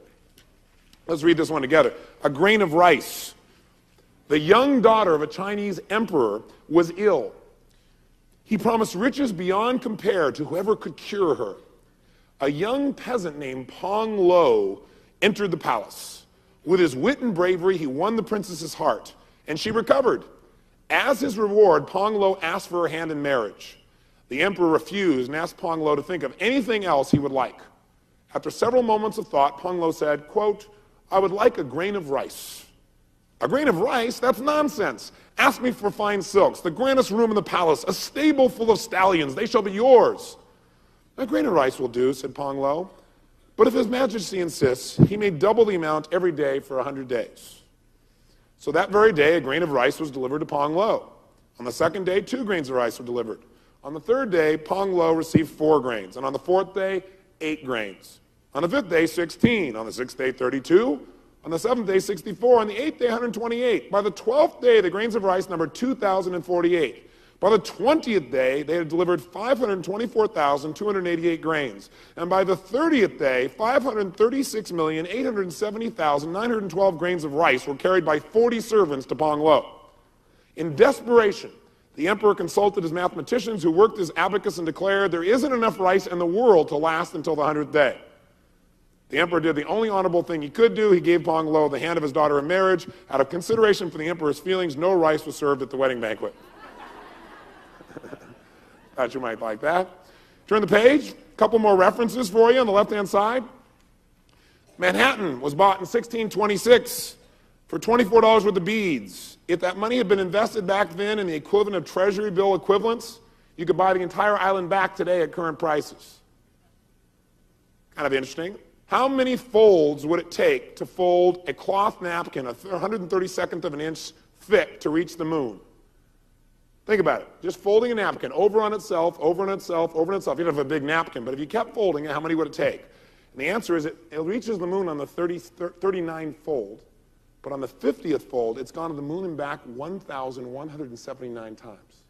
Let's read this one together. A grain of rice. The young daughter of a Chinese emperor was ill. He promised riches beyond compare to whoever could cure her. A young peasant named Pong Lo entered the palace. With his wit and bravery, he won the princess's heart, and she recovered. As his reward, Pong Lo asked for her hand in marriage. The emperor refused and asked Pong Lo to think of anything else he would like. After several moments of thought, Pong Lo said, quote, I would like a grain of rice. A grain of rice? That's nonsense. Ask me for fine silks, the grandest room in the palace, a stable full of stallions. They shall be yours. A grain of rice will do, said Pong Lo. But if His Majesty insists, he may double the amount every day for 100 days. So that very day, a grain of rice was delivered to Pong Lo. On the second day, 2 grains of rice were delivered. On the third day, Pong Lo received 4 grains. And on the fourth day, 8 grains. On the fifth day, 16. On the sixth day, 32. On the seventh day, 64. On the eighth day, 128. By the 12th day, the grains of rice numbered 2,048. By the 20th day, they had delivered 524,288 grains. And by the 30th day, 536,870,912 grains of rice were carried by 40 servants to Pong Lo. In desperation, the emperor consulted his mathematicians who worked as abacus and declared there isn't enough rice in the world to last until the 100th day. The emperor did the only honorable thing he could do. He gave Pong Lo the hand of his daughter in marriage. Out of consideration for the emperor's feelings, no rice was served at the wedding banquet. Thought you might like that. Turn the page. A couple more references for you on the left-hand side. Manhattan was bought in 1626 for $24 worth of beads. If that money had been invested back then in the equivalent of treasury bill equivalents, you could buy the entire island back today at current prices. Kind of interesting. How many folds would it take to fold a cloth napkin, a 132nd of an inch thick, to reach the moon? Think about it. Just folding a napkin over on itself, over on itself, over on itself. You don't have a big napkin, but if you kept folding it, how many would it take? And the answer is it reaches the moon on the 39th fold, but on the 50th fold, it's gone to the moon and back 1,179 times.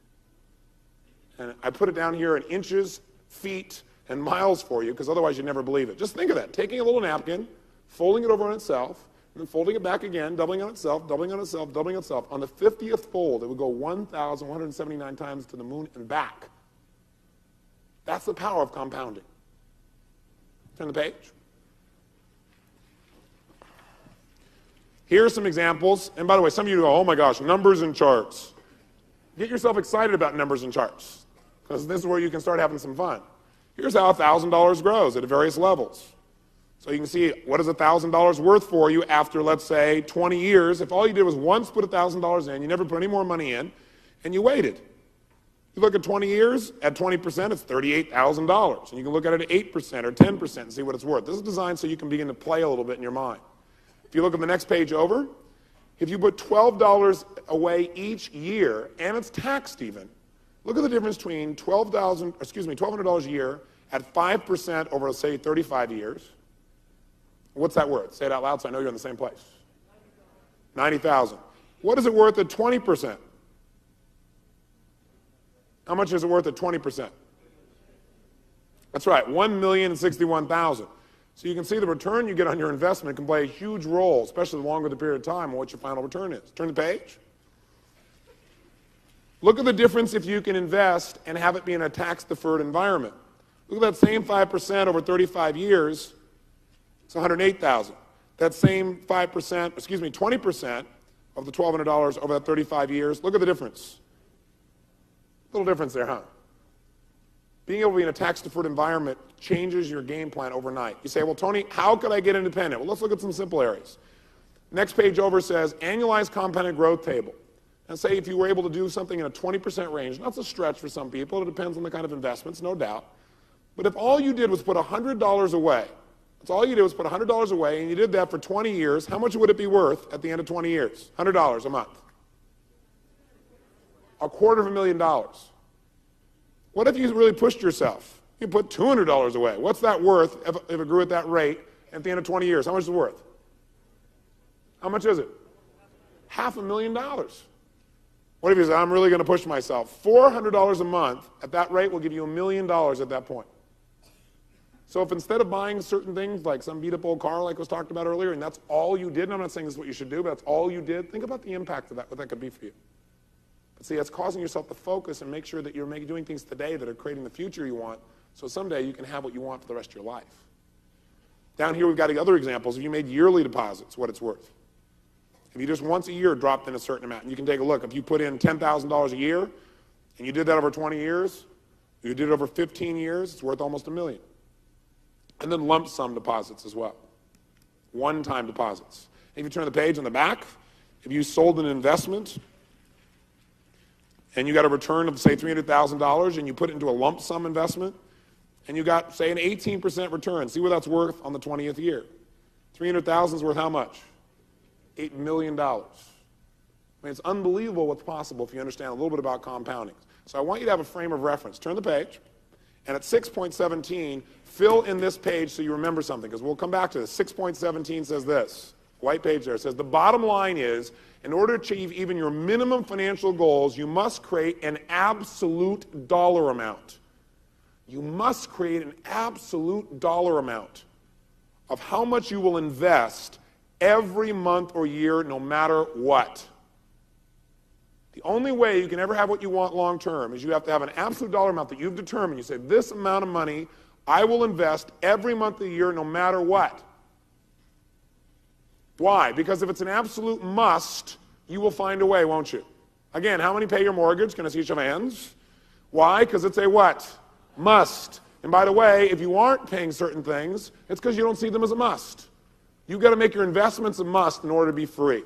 And I put it down here in inches, feet, and miles for you, because otherwise you'd never believe it. Just think of that. Taking a little napkin, folding it over on itself, and then folding it back again, doubling on itself, doubling on itself, doubling on itself. On the 50th fold, it would go 1,179 times to the moon and back. That's the power of compounding. Turn the page. Here are some examples. And by the way, some of you go, oh my gosh, numbers and charts. Get yourself excited about numbers and charts, because this is where you can start having some fun. Here's how $1,000 grows at various levels. So you can see, what is $1,000 worth for you after, let's say, 20 years? If all you did was once put $1,000 in, you never put any more money in, and you waited. You look at 20 years, at 20%, it's $38,000. And you can look at it at 8% or 10% and see what it's worth. This is designed so you can begin to play a little bit in your mind. If you look at the next page over, if you put $12 away each year, and it's taxed even, look at the difference between $1,200 a year at 5% over, say, 35 years. What's that worth? Say it out loud so I know you're in the same place. $90,000. What is it worth at 20%? How much is it worth at 20%? That's right, $1,061,000. So you can see the return you get on your investment can play a huge role, especially the longer the period of time, on what your final return is. Turn the page. Look at the difference if you can invest and have it be in a tax-deferred environment. Look at that same 5% over 35 years. It's $108,000. That same 20% of the $1,200 over that 35 years. Look at the difference. Little difference there, huh? Being able to be in a tax-deferred environment changes your game plan overnight. You say, well, Tony, how could I get independent? Well, let's look at some simple areas. Next page over says annualized compounded growth table. And say if you were able to do something in a 20% range, that's a stretch for some people. It depends on the kind of investments, no doubt. But if all you did was put $100 away, that's all you did was put $100 away, and you did that for 20 years, how much would it be worth at the end of 20 years? $100 a month. $250,000. What if you really pushed yourself? You put $200 away. What's that worth if it grew at that rate at the end of 20 years? How much is it worth? How much is it? $500,000. What if you say, I'm really going to push myself? $400 a month at that rate will give you $1 million at that point. So if instead of buying certain things, like some beat-up old car like was talked about earlier, and that's all you did, and I'm not saying this is what you should do, but that's all you did, think about the impact of that, what that could be for you. But see, it's causing yourself to focus and make sure that you're doing things today that are creating the future you want, so someday you can have what you want for the rest of your life. Down here we've got other examples. If you made yearly deposits, what it's worth. If you just once a year dropped in a certain amount, and you can take a look. If you put in $10,000 a year, and you did that over 20 years, you did it over 15 years, it's worth almost $1 million. And then lump sum deposits as well. One-time deposits. And if you turn the page on the back, if you sold an investment and you got a return of, say, $300,000 and you put it into a lump sum investment and you got, say, an 18% return, see what that's worth on the 20th year. $300,000 is worth how much? $8 million. I mean, it's unbelievable what's possible if you understand a little bit about compounding. So I want you to have a frame of reference. Turn the page. And at 6.17, fill in this page so you remember something, because we'll come back to this. 6.17 says this. white page there. It says the bottom line is, in order to achieve even your minimum financial goals, you must create an absolute dollar amount. You must create an absolute dollar amount of how much you will invest every month or year, no matter what. The only way you can ever have what you want long term is you have to have an absolute dollar amount that you've determined. You say, this amount of money I will invest every month of the year, no matter what. Why? Because if it's an absolute must, you will find a way, won't you? Again, how many pay your mortgage? Can I see some hands? Why? Because it's a what? Must. And by the way, if you aren't paying certain things, it's because you don't see them as a must. You've got to make your investments a must in order to be free.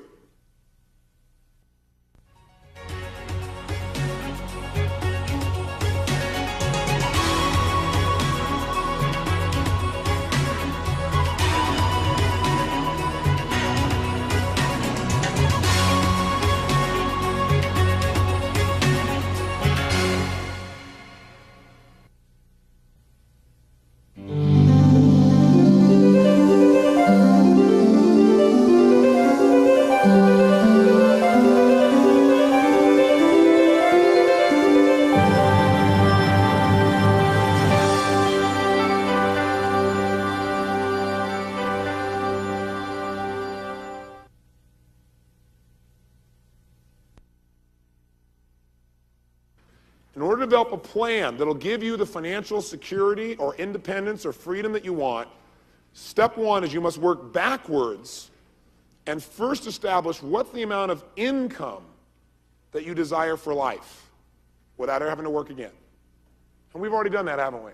In order to develop a plan that'll give you the financial security or independence or freedom that you want, step one is you must work backwards and first establish what's the amount of income that you desire for life without ever having to work again. And we've already done that, haven't we?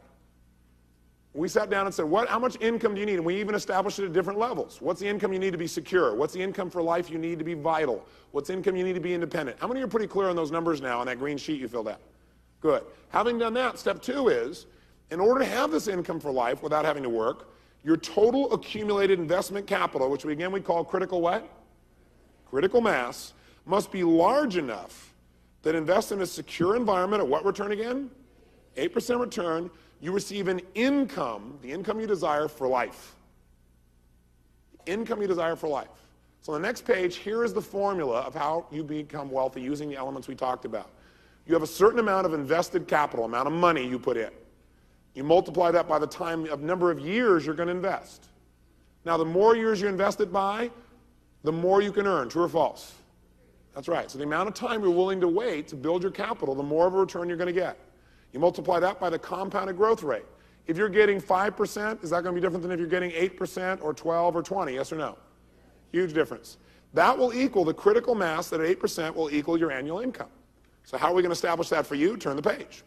We sat down and said, how much income do you need? And we even established it at different levels. What's the income you need to be secure? What's the income for life you need to be vital? What's the income you need to be independent? How many are pretty clear on those numbers now on that green sheet you filled out? Good. Having done that, step two is, in order to have this income for life without having to work, your total accumulated investment capital, which we call critical what? Critical mass, must be large enough that invest in a secure environment at what return again? 8% return. You receive an income, the income you desire for life. The income you desire for life. So on the next page, here is the formula of how you become wealthy using the elements we talked about. You have a certain amount of invested capital, amount of money you put in. You multiply that by the number of years you're going to invest. Now, the more years you invest it by, the more you can earn. True or false? That's right. So the amount of time you're willing to wait to build your capital, the more of a return you're going to get. You multiply that by the compounded growth rate. If you're getting 5%, is that going to be different than if you're getting 8% or 12 or 20? Yes or no? Huge difference. That will equal the critical mass that at 8% will equal your annual income. So how are we going to establish that for you? Turn the page.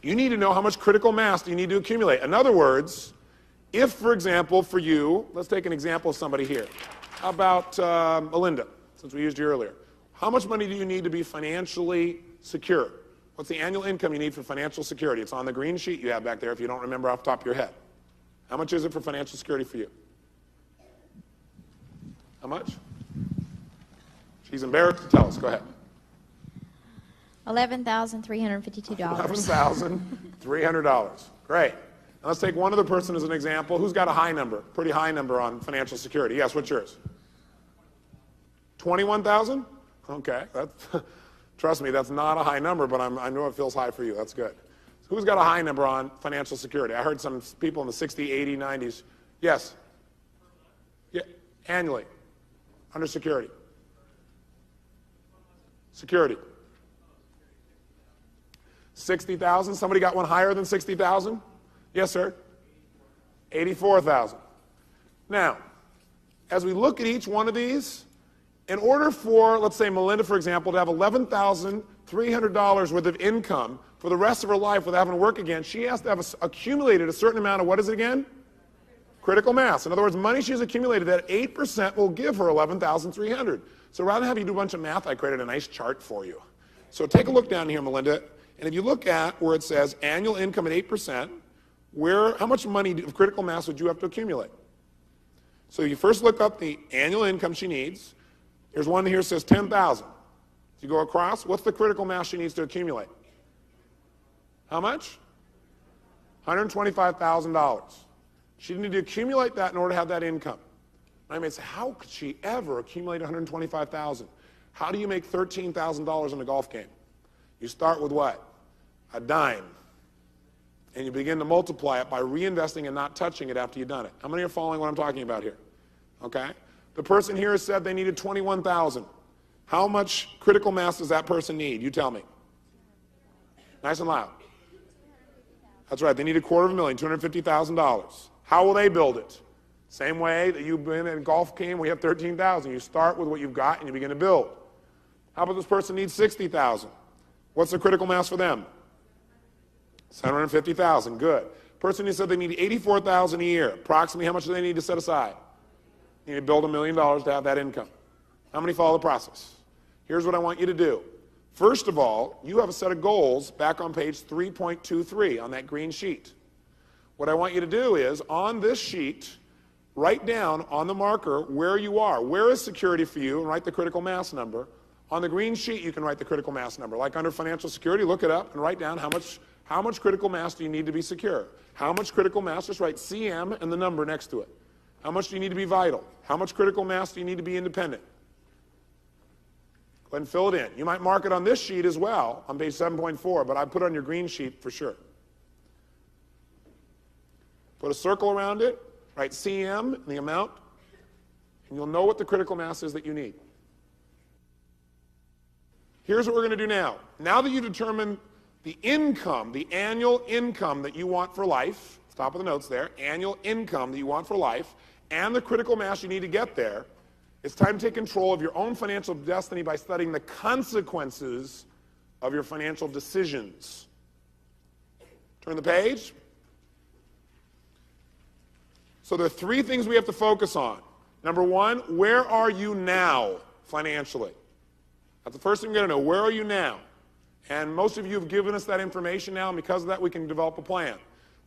You need to know how much critical mass do you need to accumulate. In other words, if, for example, for you, let's take an example of somebody here. How about Melinda, since we used you earlier. How much money do you need to be financially secure? What's the annual income you need for financial security? It's on the green sheet you have back there if you don't remember off the top of your head. How much is it for financial security for you? How much? She's embarrassed to tell us. Go ahead. $11,352. $11,300. Great. Now let's take one other person as an example. Who's got a high number, pretty high number on financial security? Yes, what's yours? 21,000? Okay. Trust me, that's not a high number, but I know it feels high for you. That's good. So who's got a high number on financial security? I heard some people in the 60, 80, 90s. Yes? Yeah, annually, under security. Security. 60,000. Somebody got one higher than 60,000? Yes, sir. 84,000. Now, as we look at each one of these, in order for, let's say, Melinda, for example, to have $11,300 worth of income for the rest of her life without having to work again, she has to have accumulated a certain amount of, what is it again? Critical mass. In other words, money she's accumulated, that 8% will give her $11,300. So rather than have you do a bunch of math, I created a nice chart for you. So take a look down here, Melinda, and if you look at where it says annual income at 8%, how much money of critical mass would you have to accumulate? So you first look up the annual income she needs. Here's one here that says 10,000. If you go across, what's the critical mass she needs to accumulate? How much? $125,000. She needed to accumulate that in order to have that income. I may say, how could she ever accumulate $125,000? How do you make $13,000 in a golf game? You start with what? A dime. And you begin to multiply it by reinvesting and not touching it after you've done it. How many are following what I'm talking about here? Okay? The person here said they needed $21,000. How much critical mass does that person need? You tell me. Nice and loud. That's right. They need $250,000, $250,000. How will they build it? Same way that you've been in a golf game, we have $13,000. You start with what you've got and you begin to build. How about this person needs $60,000? What's the critical mass for them? $750,000. Good. Person who said they need $84,000 a year. Approximately how much do they need to set aside? You need to build $1 million to have that income. How many follow the process? Here's what I want you to do. First of all, you have a set of goals back on page 3.23 on that green sheet. What I want you to do is, on this sheet, write down on the marker where you are. Where is security for you? And write the critical mass number. On the green sheet, you can write the critical mass number. Like under financial security, look it up and write down how much critical mass do you need to be secure. How much critical mass? Just write CM and the number next to it. How much do you need to be vital? How much critical mass do you need to be independent? Go ahead and fill it in. You might mark it on this sheet as well, on page 7.4, but I put it on your green sheet for sure. Put a circle around it, write CM, the amount, and you'll know what the critical mass is that you need. Here's what we're going to do now. Now that you've determined the income, the annual income that you want for life, top of the notes there, annual income that you want for life, and the critical mass you need to get there, it's time to take control of your own financial destiny by studying the consequences of your financial decisions. Turn the page. So there are three things we have to focus on. Number one, where are you now financially? That's the first thing we're going to know. Where are you now? And most of you have given us that information now, and because of that, we can develop a plan.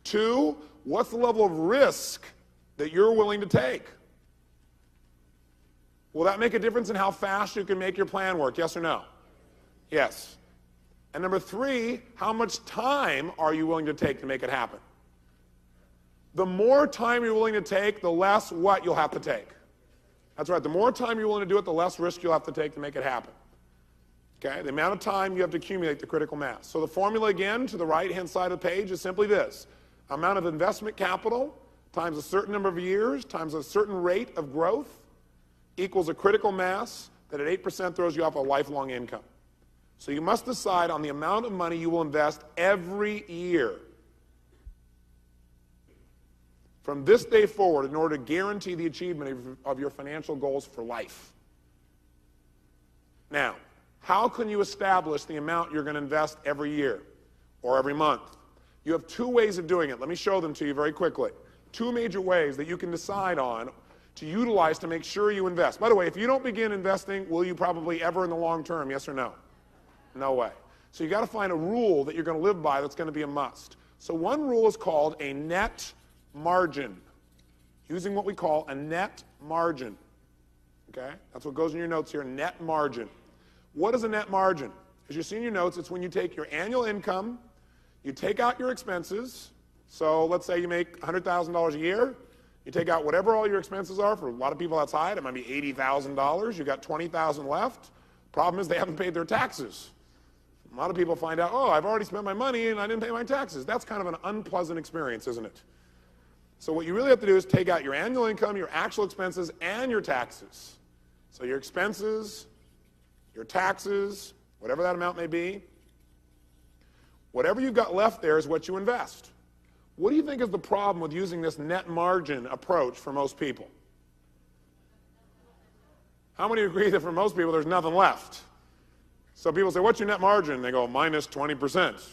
Two, what's the level of risk that you're willing to take? Will that make a difference in how fast you can make your plan work? Yes or no? Yes. And number three, how much time are you willing to take to make it happen? The more time you're willing to take, the less what you'll have to take. That's right. The more time you're willing to do it, the less risk you'll have to take to make it happen. Okay? The amount of time you have to accumulate the critical mass. So the formula again to the right-hand side of the page is simply this. Amount of investment capital times a certain number of years times a certain rate of growth equals a critical mass that at 8% throws you off a lifelong income. So you must decide on the amount of money you will invest every year from this day forward in order to guarantee the achievement of your financial goals for life. Now, how can you establish the amount you're going to invest every year or every month? You have two ways of doing it. Let me show them to you very quickly. Two major ways that you can decide on to utilize to make sure you invest. By the way, if you don't begin investing, will you probably ever in the long term, yes or no? No way. So you got to find a rule that you're going to live by that's going to be a must. So one rule is called a net margin, using what we call a net margin. Okay? That's what goes in your notes here, net margin. What is a net margin? As you see in your notes, it's when you take your annual income, you take out your expenses. So let's say you make $100,000 a year. You take out whatever all your expenses are. For a lot of people outside, it might be $80,000. You got $20,000 left. Problem is they haven't paid their taxes. A lot of people find out, oh, I've already spent my money and I didn't pay my taxes. That's kind of an unpleasant experience, isn't it? So what you really have to do is take out your annual income, your actual expenses, and your taxes. So your expenses, your taxes, whatever that amount may be, whatever you've got left there is what you invest. What do you think is the problem with using this net margin approach for most people? How many agree that for most people there's nothing left? So people say, what's your net margin? They go, minus 20%.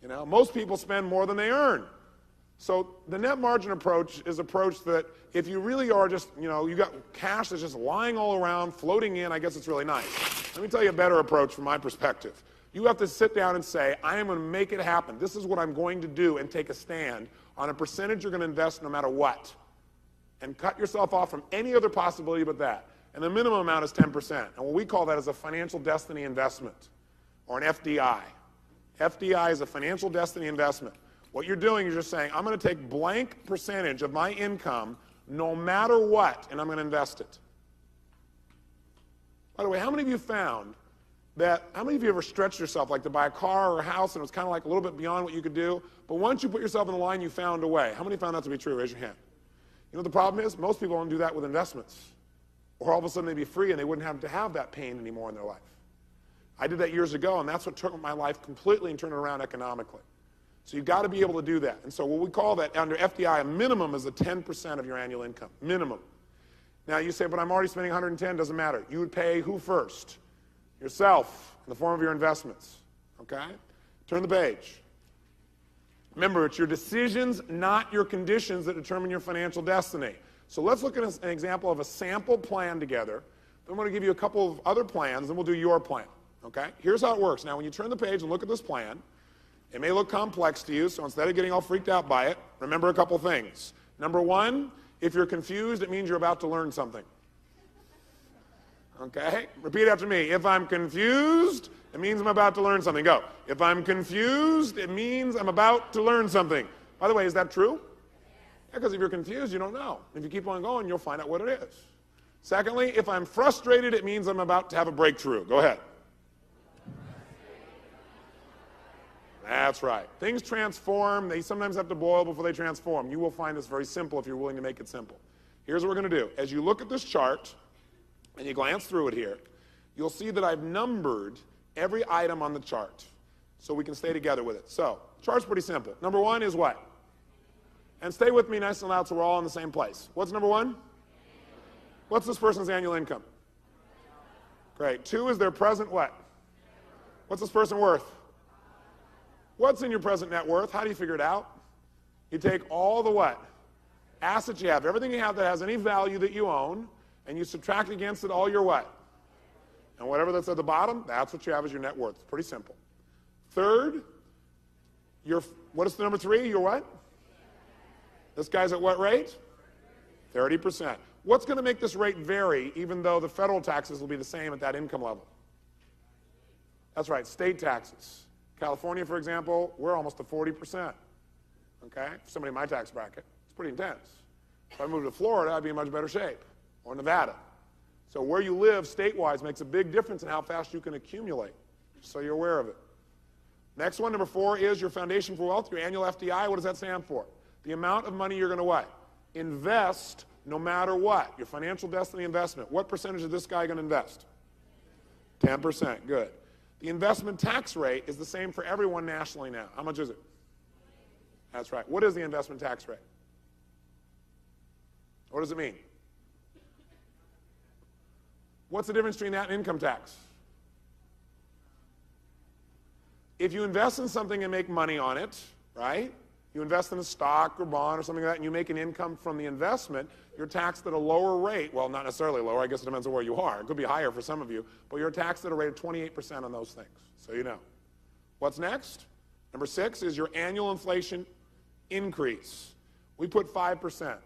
You know, most people spend more than they earn. So the net margin approach is an approach that if you really are just, you know, you got cash that's just lying all around, floating in, I guess it's really nice. Let me tell you a better approach from my perspective. You have to sit down and say, I am going to make it happen. This is what I'm going to do, and take a stand on a percentage you're going to invest no matter what. And cut yourself off from any other possibility but that. And the minimum amount is 10%. And what we call that is a financial destiny investment, or an FDI. FDI is a financial destiny investment. What you're doing is you're saying, I'm going to take blank percentage of my income no matter what, and I'm going to invest it. By the way, how many of you found that, how many of you ever stretched yourself like to buy a car or a house and it was kind of like a little bit beyond what you could do, but once you put yourself in the line, you found a way? How many found that to be true? Raise your hand. You know what the problem is? Most people don't do that with investments. Or all of a sudden they'd be free and they wouldn't have to have that pain anymore in their life. I did that years ago, and that's what took my life completely and turned it around economically. So you've got to be able to do that. And so what we call that under FDI, a minimum is a 10% of your annual income. Minimum. Now you say, but I'm already spending 110, doesn't matter. You would pay who first? Yourself, in the form of your investments. Okay? Turn the page. Remember, it's your decisions, not your conditions, that determine your financial destiny. So let's look at an example of a sample plan together. Then I'm going to give you a couple of other plans, and we'll do your plan. Okay? Here's how it works. Now, when you turn the page and look at this plan, it may look complex to you, so instead of getting all freaked out by it, remember a couple things. Number one, if you're confused, it means you're about to learn something. Okay? Repeat after me. If I'm confused, it means I'm about to learn something. Go. If I'm confused, it means I'm about to learn something. By the way, is that true? Yeah, because if you're confused, you don't know. If you keep on going, you'll find out what it is. Secondly, if I'm frustrated, it means I'm about to have a breakthrough. Go ahead. That's right. Things transform. They sometimes have to boil before they transform. You will find this very simple if you're willing to make it simple. Here's what we're going to do. As you look at this chart, and you glance through it here, you'll see that I've numbered every item on the chart so we can stay together with it. So, chart's pretty simple. Number one is what? And stay with me nice and loud so we're all in the same place. What's number one? What's this person's annual income? Great. Two is their present what? What's this person worth? What's in your present net worth? How do you figure it out? You take all the what? Assets you have, everything you have that has any value that you own, and you subtract against it all your what? And whatever that's at the bottom, that's what you have as your net worth. It's pretty simple. Third, what is the number three? Your what? This guy's at what rate? 30%. What's going to make this rate vary even though the federal taxes will be the same at that income level? That's right, state taxes. California, for example, we're almost to 40%. Okay? For somebody in my tax bracket, it's pretty intense. If I moved to Florida, I'd be in much better shape. Or Nevada. So where you live state-wise makes a big difference in how fast you can accumulate, just so you're aware of it. Next one, number four, is your foundation for wealth, your annual FDI. What does that stand for? The amount of money you're going to what? Invest no matter what. Your financial destiny investment. What percentage is this guy going to invest? 10%. Good. The investment tax rate is the same for everyone nationally now. How much is it? That's right. What is the investment tax rate? What does it mean? What's the difference between that and income tax? If you invest in something and make money on it, right? You invest in a stock or bond or something like that, and you make an income from the investment, you're taxed at a lower rate. Well, not necessarily lower. I guess it depends on where you are. It could be higher for some of you, but you're taxed at a rate of 28% on those things, so you know. What's next? Number six is your annual inflation increase. We put 5%.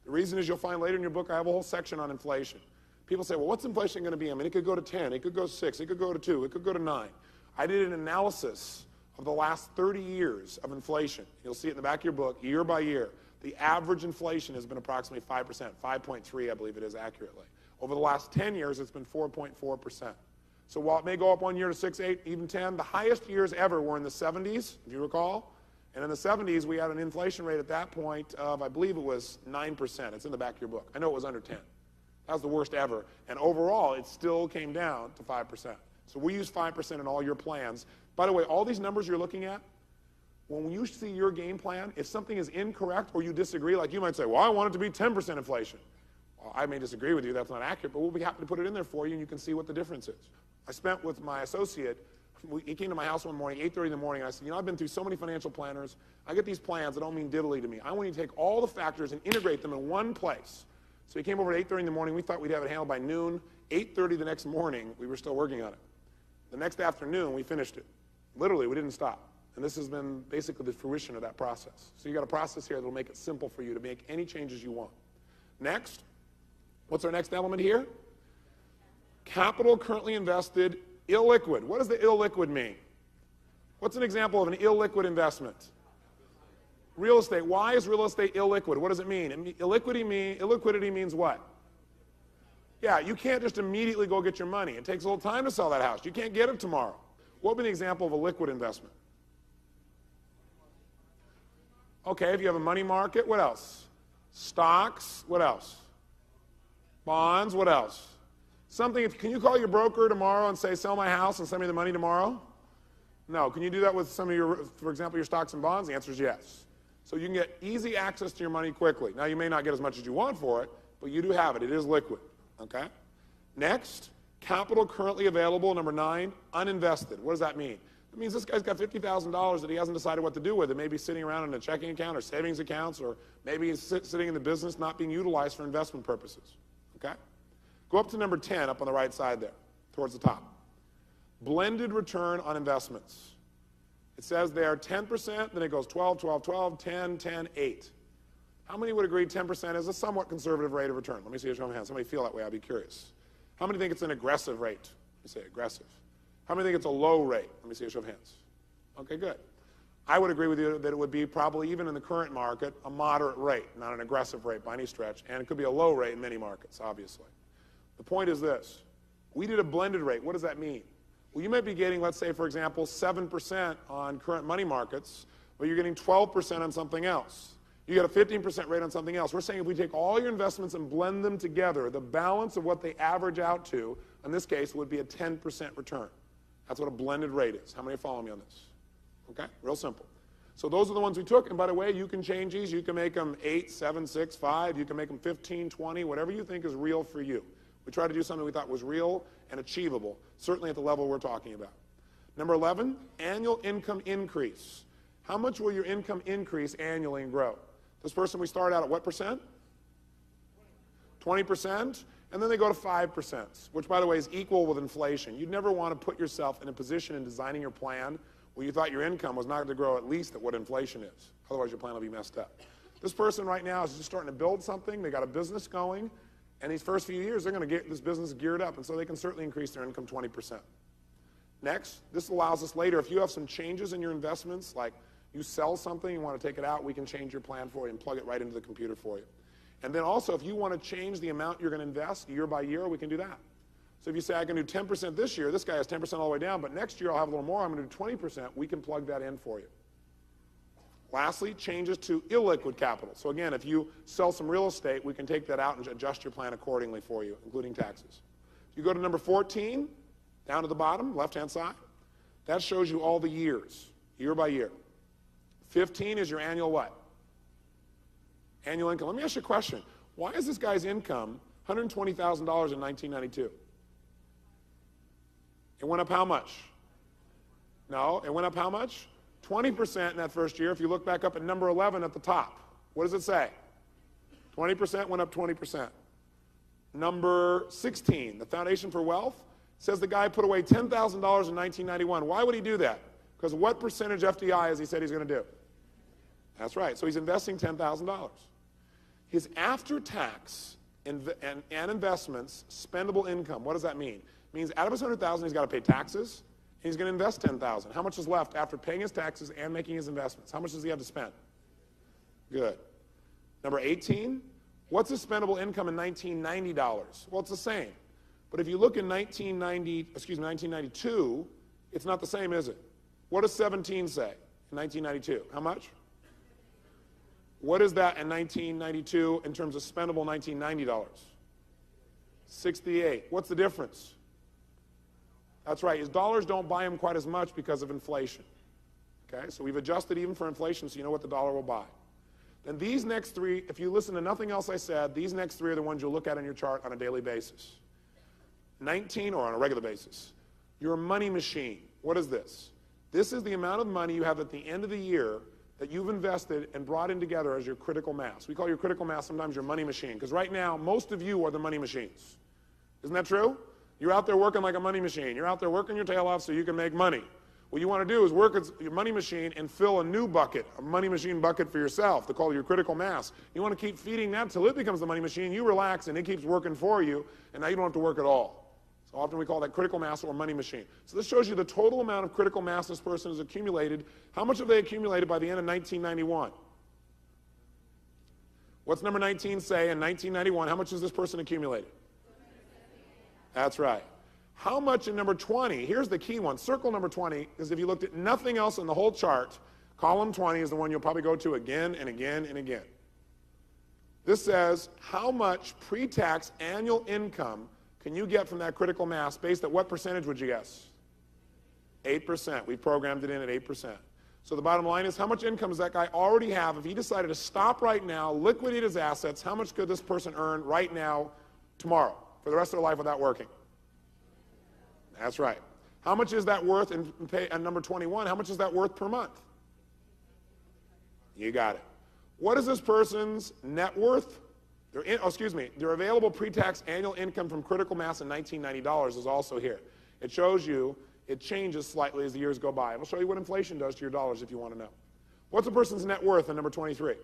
The reason is you'll find later in your book I have a whole section on inflation. People say, well, what's inflation going to be? I mean, it could go to 10, it could go to 6, it could go to 2, it could go to 9. I did an analysis of the last 30 years of inflation. You'll see it in the back of your book, year by year. The average inflation has been approximately 5%, 5.3 I believe it is accurately. Over the last 10 years, it's been 4.4%. So while it may go up one year to 6, 8, even 10, the highest years ever were in the 70s, if you recall. And in the 70s, we had an inflation rate at that point of, I believe it was 9%. It's in the back of your book. I know it was under 10. That was the worst ever. And overall, it still came down to 5%. So we use 5% in all your plans. By the way, all these numbers you're looking at, when you see your game plan, if something is incorrect or you disagree, like you might say, well, I want it to be 10% inflation. Well, I may disagree with you. That's not accurate, but we'll be happy to put it in there for you, and you can see what the difference is. I spent with my associate, he came to my house one morning, 8:30 in the morning, and I said, you know, I've been through so many financial planners. I get these plans that don't mean diddly to me. I want you to take all the factors and integrate them in one place. So he came over at 8:30 in the morning. We thought we'd have it handled by noon. 8:30 the next morning, we were still working on it. The next afternoon, we finished it. Literally, we didn't stop. And this has been basically the fruition of that process. So you got a process here that will make it simple for you to make any changes you want. Next, what's our next element here? Capital currently invested, illiquid. What does the illiquid mean? What's an example of an illiquid investment? Real estate. Why is real estate illiquid? What does it mean? Illiquidity means what? Yeah, you can't just immediately go get your money. It takes a little time to sell that house. You can't get it tomorrow. What would be an example of a liquid investment? Okay, if you have a money market, what else? Stocks, what else? Bonds, what else? Something, can you call your broker tomorrow and say, sell my house and send me the money tomorrow? No. Can you do that with some of your, for example, your stocks and bonds? The answer is yes. So you can get easy access to your money quickly. Now, you may not get as much as you want for it, but you do have it. It is liquid, okay? Next, capital currently available, number 9, uninvested. What does that mean? It means this guy's got $50,000 that he hasn't decided what to do with. It may be sitting around in a checking account or savings accounts, or maybe he's sitting in the business not being utilized for investment purposes, okay? Go up to number 10, up on the right side there, towards the top. Blended return on investments. It says they are 10%, then it goes 12, 12, 12, 10, 10, 8. How many would agree 10% is a somewhat conservative rate of return? Let me see a show of hands. Somebody feel that way? I'd be curious. How many think it's an aggressive rate? Let me say aggressive. How many think it's a low rate? Let me see a show of hands. Okay, good. I would agree with you that it would be probably, even in the current market, a moderate rate, not an aggressive rate by any stretch, and it could be a low rate in many markets, obviously. The point is this. We did a blended rate. What does that mean? Well, you might be getting, let's say, for example, 7% on current money markets, but you're getting 12% on something else. You get a 15% rate on something else. We're saying if we take all your investments and blend them together, the balance of what they average out to, in this case, would be a 10% return. That's what a blended rate is. How many follow me on this? Okay, real simple. So those are the ones we took, and by the way, you can change these. You can make them 8, 7, 6, 5. You can make them 15, 20, whatever you think is real for you. We tried to do something we thought was real and achievable, certainly at the level we're talking about. Number 11, annual income increase. How much will your income increase annually and grow? This person, we start out at what percent? 20%, and then they go to 5%, which, by the way, is equal with inflation. You'd never want to put yourself in a position in designing your plan where you thought your income was not going to grow at least at what inflation is. Otherwise, your plan will be messed up. This person right now is just starting to build something. They got a business going, and these first few years, they're going to get this business geared up, and so they can certainly increase their income 20%. Next, this allows us later, if you have some changes in your investments, like you sell something, you want to take it out, we can change your plan for you and plug it right into the computer for you. And then also, if you want to change the amount you're going to invest year by year, we can do that. So if you say, I can do 10% this year, this guy has 10% all the way down, but next year I'll have a little more, I'm going to do 20%, we can plug that in for you. Lastly, changes to illiquid capital. So again, if you sell some real estate, we can take that out and adjust your plan accordingly for you, including taxes. If you go to number 14, down to the bottom, left-hand side, that shows you all the years, year by year. 15 is your annual what? Annual income. Let me ask you a question. Why is this guy's income $120,000 in 1992? It went up how much? No, it went up how much? 20% in that first year. If you look back up at number 11 at the top, what does it say? 20% went up 20%. Number 16, the Foundation for Wealth, says the guy put away $10,000 in 1991. Why would he do that? Because what percentage FDI has he said he's going to do? That's right. So he's investing $10,000. His after-tax and investments spendable income, what does that mean? It means out of his $100,000, he's got to pay taxes, and he's going to invest $10,000. How much is left after paying his taxes and making his investments? How much does he have to spend? Good. Number 18, what's his spendable income in 1990 dollars? Well, it's the same. But if you look in 1992, it's not the same, is it? What does 17 say in 1992? How much? What is that in 1992 in terms of spendable 1990 dollars? 68. What's the difference? That's right. His dollars don't buy him quite as much because of inflation. Okay, so we've adjusted even for inflation so you know what the dollar will buy. Then these next three, if you listen to nothing else I said, these next three are the ones you'll look at on your chart on a daily basis. 19, or on a regular basis. Your money machine. What is this? This is the amount of money you have at the end of the year that you've invested and brought in together as your critical mass. We call your critical mass sometimes your money machine, because right now, most of you are the money machines. Isn't that true? You're out there working like a money machine. You're out there working your tail off so you can make money. What you want to do is work your money machine and fill a new bucket, a money machine bucket for yourself to call your critical mass. You want to keep feeding that till it becomes the money machine. You relax and it keeps working for you, and now you don't have to work at all. So often we call that critical mass or money machine. So this shows you the total amount of critical mass this person has accumulated. How much have they accumulated by the end of 1991? What's number 19 say in 1991? How much has this person accumulated? That's right. How much in number 20? Here's the key one. Circle number 20, because if you looked at nothing else in the whole chart, column 20 is the one you'll probably go to again and again and again. This says, how much pre-tax annual income can you get from that critical mass based at what percentage would you guess? 8%. We programmed it in at 8%. So the bottom line is, how much income does that guy already have? If he decided to stop right now, liquidate his assets, how much could this person earn right now, tomorrow, for the rest of their life without working? That's right. How much is that worth in number 21? How much is that worth per month? You got it. What is this person's net worth? Their available pre-tax annual income from critical mass in $1990 is also here. It shows you it changes slightly as the years go by. We'll show you what inflation does to your dollars if you want to know. What's a person's net worth in number 23?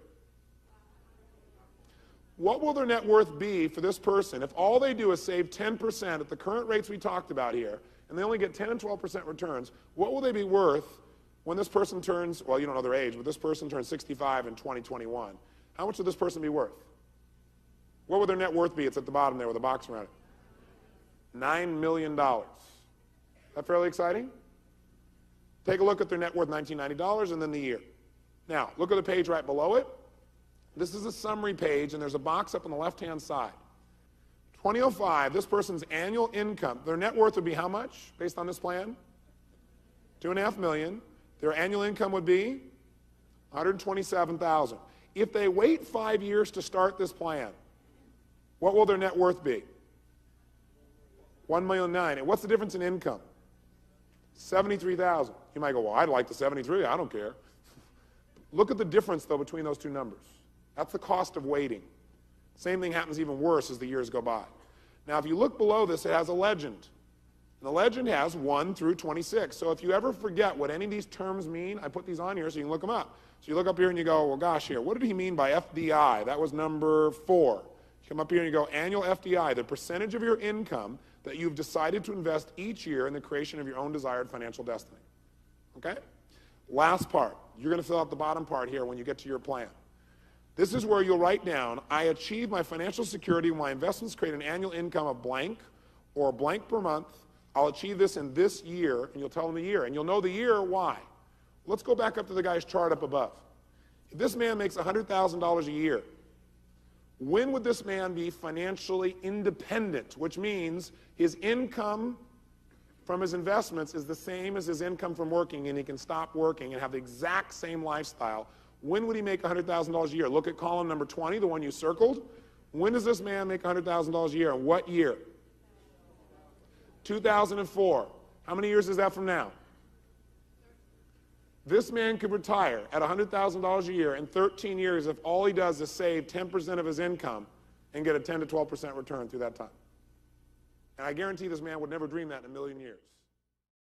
What will their net worth be for this person if all they do is save 10% at the current rates we talked about here, and they only get 10 and 12% returns? What will they be worth when this person turns, well, you don't know their age, but this person turns 65 in 2021? How much will this person be worth? What would their net worth be? It's at the bottom there with a box around it. $9 million. Is that fairly exciting? Take a look at their net worth, $1990, and then the year. Now, look at the page right below it. This is a summary page, and there's a box up on the left-hand side. 2005, this person's annual income, their net worth would be how much based on this plan? $2.5 million. Their annual income would be $127,000. If they wait 5 years to start this plan, what will their net worth be? $1.9 million. And what's the difference in income? $73,000. You might go, well, I'd like the 73. I don't care. Look at the difference, though, between those two numbers. That's the cost of waiting. Same thing happens even worse as the years go by. Now, if you look below this, it has a legend. And the legend has 1 through 26. So if you ever forget what any of these terms mean, I put these on here so you can look them up. So you look up here and you go, well, gosh, here, what did he mean by FDI? That was number 4. You come up here and you go, annual FDI, the percentage of your income that you've decided to invest each year in the creation of your own desired financial destiny. Okay? Last part. You're going to fill out the bottom part here when you get to your plan. This is where you'll write down, I achieve my financial security when my investments create an annual income of blank or blank per month. I'll achieve this in this year, and you'll tell them the year. And you'll know the year, why. Let's go back up to the guy's chart up above. If this man makes $100,000 a year, when would this man be financially independent? Which means his income from his investments is the same as his income from working, and he can stop working and have the exact same lifestyle. When would he make $100,000 a year? Look at column number 20, the one you circled. When does this man make $100,000 a year? And what year? 2004. How many years is that from now? This man could retire at $100,000 a year in 13 years if all he does is save 10% of his income and get a 10 to 12% return through that time. And I guarantee this man would never dream that in a million years.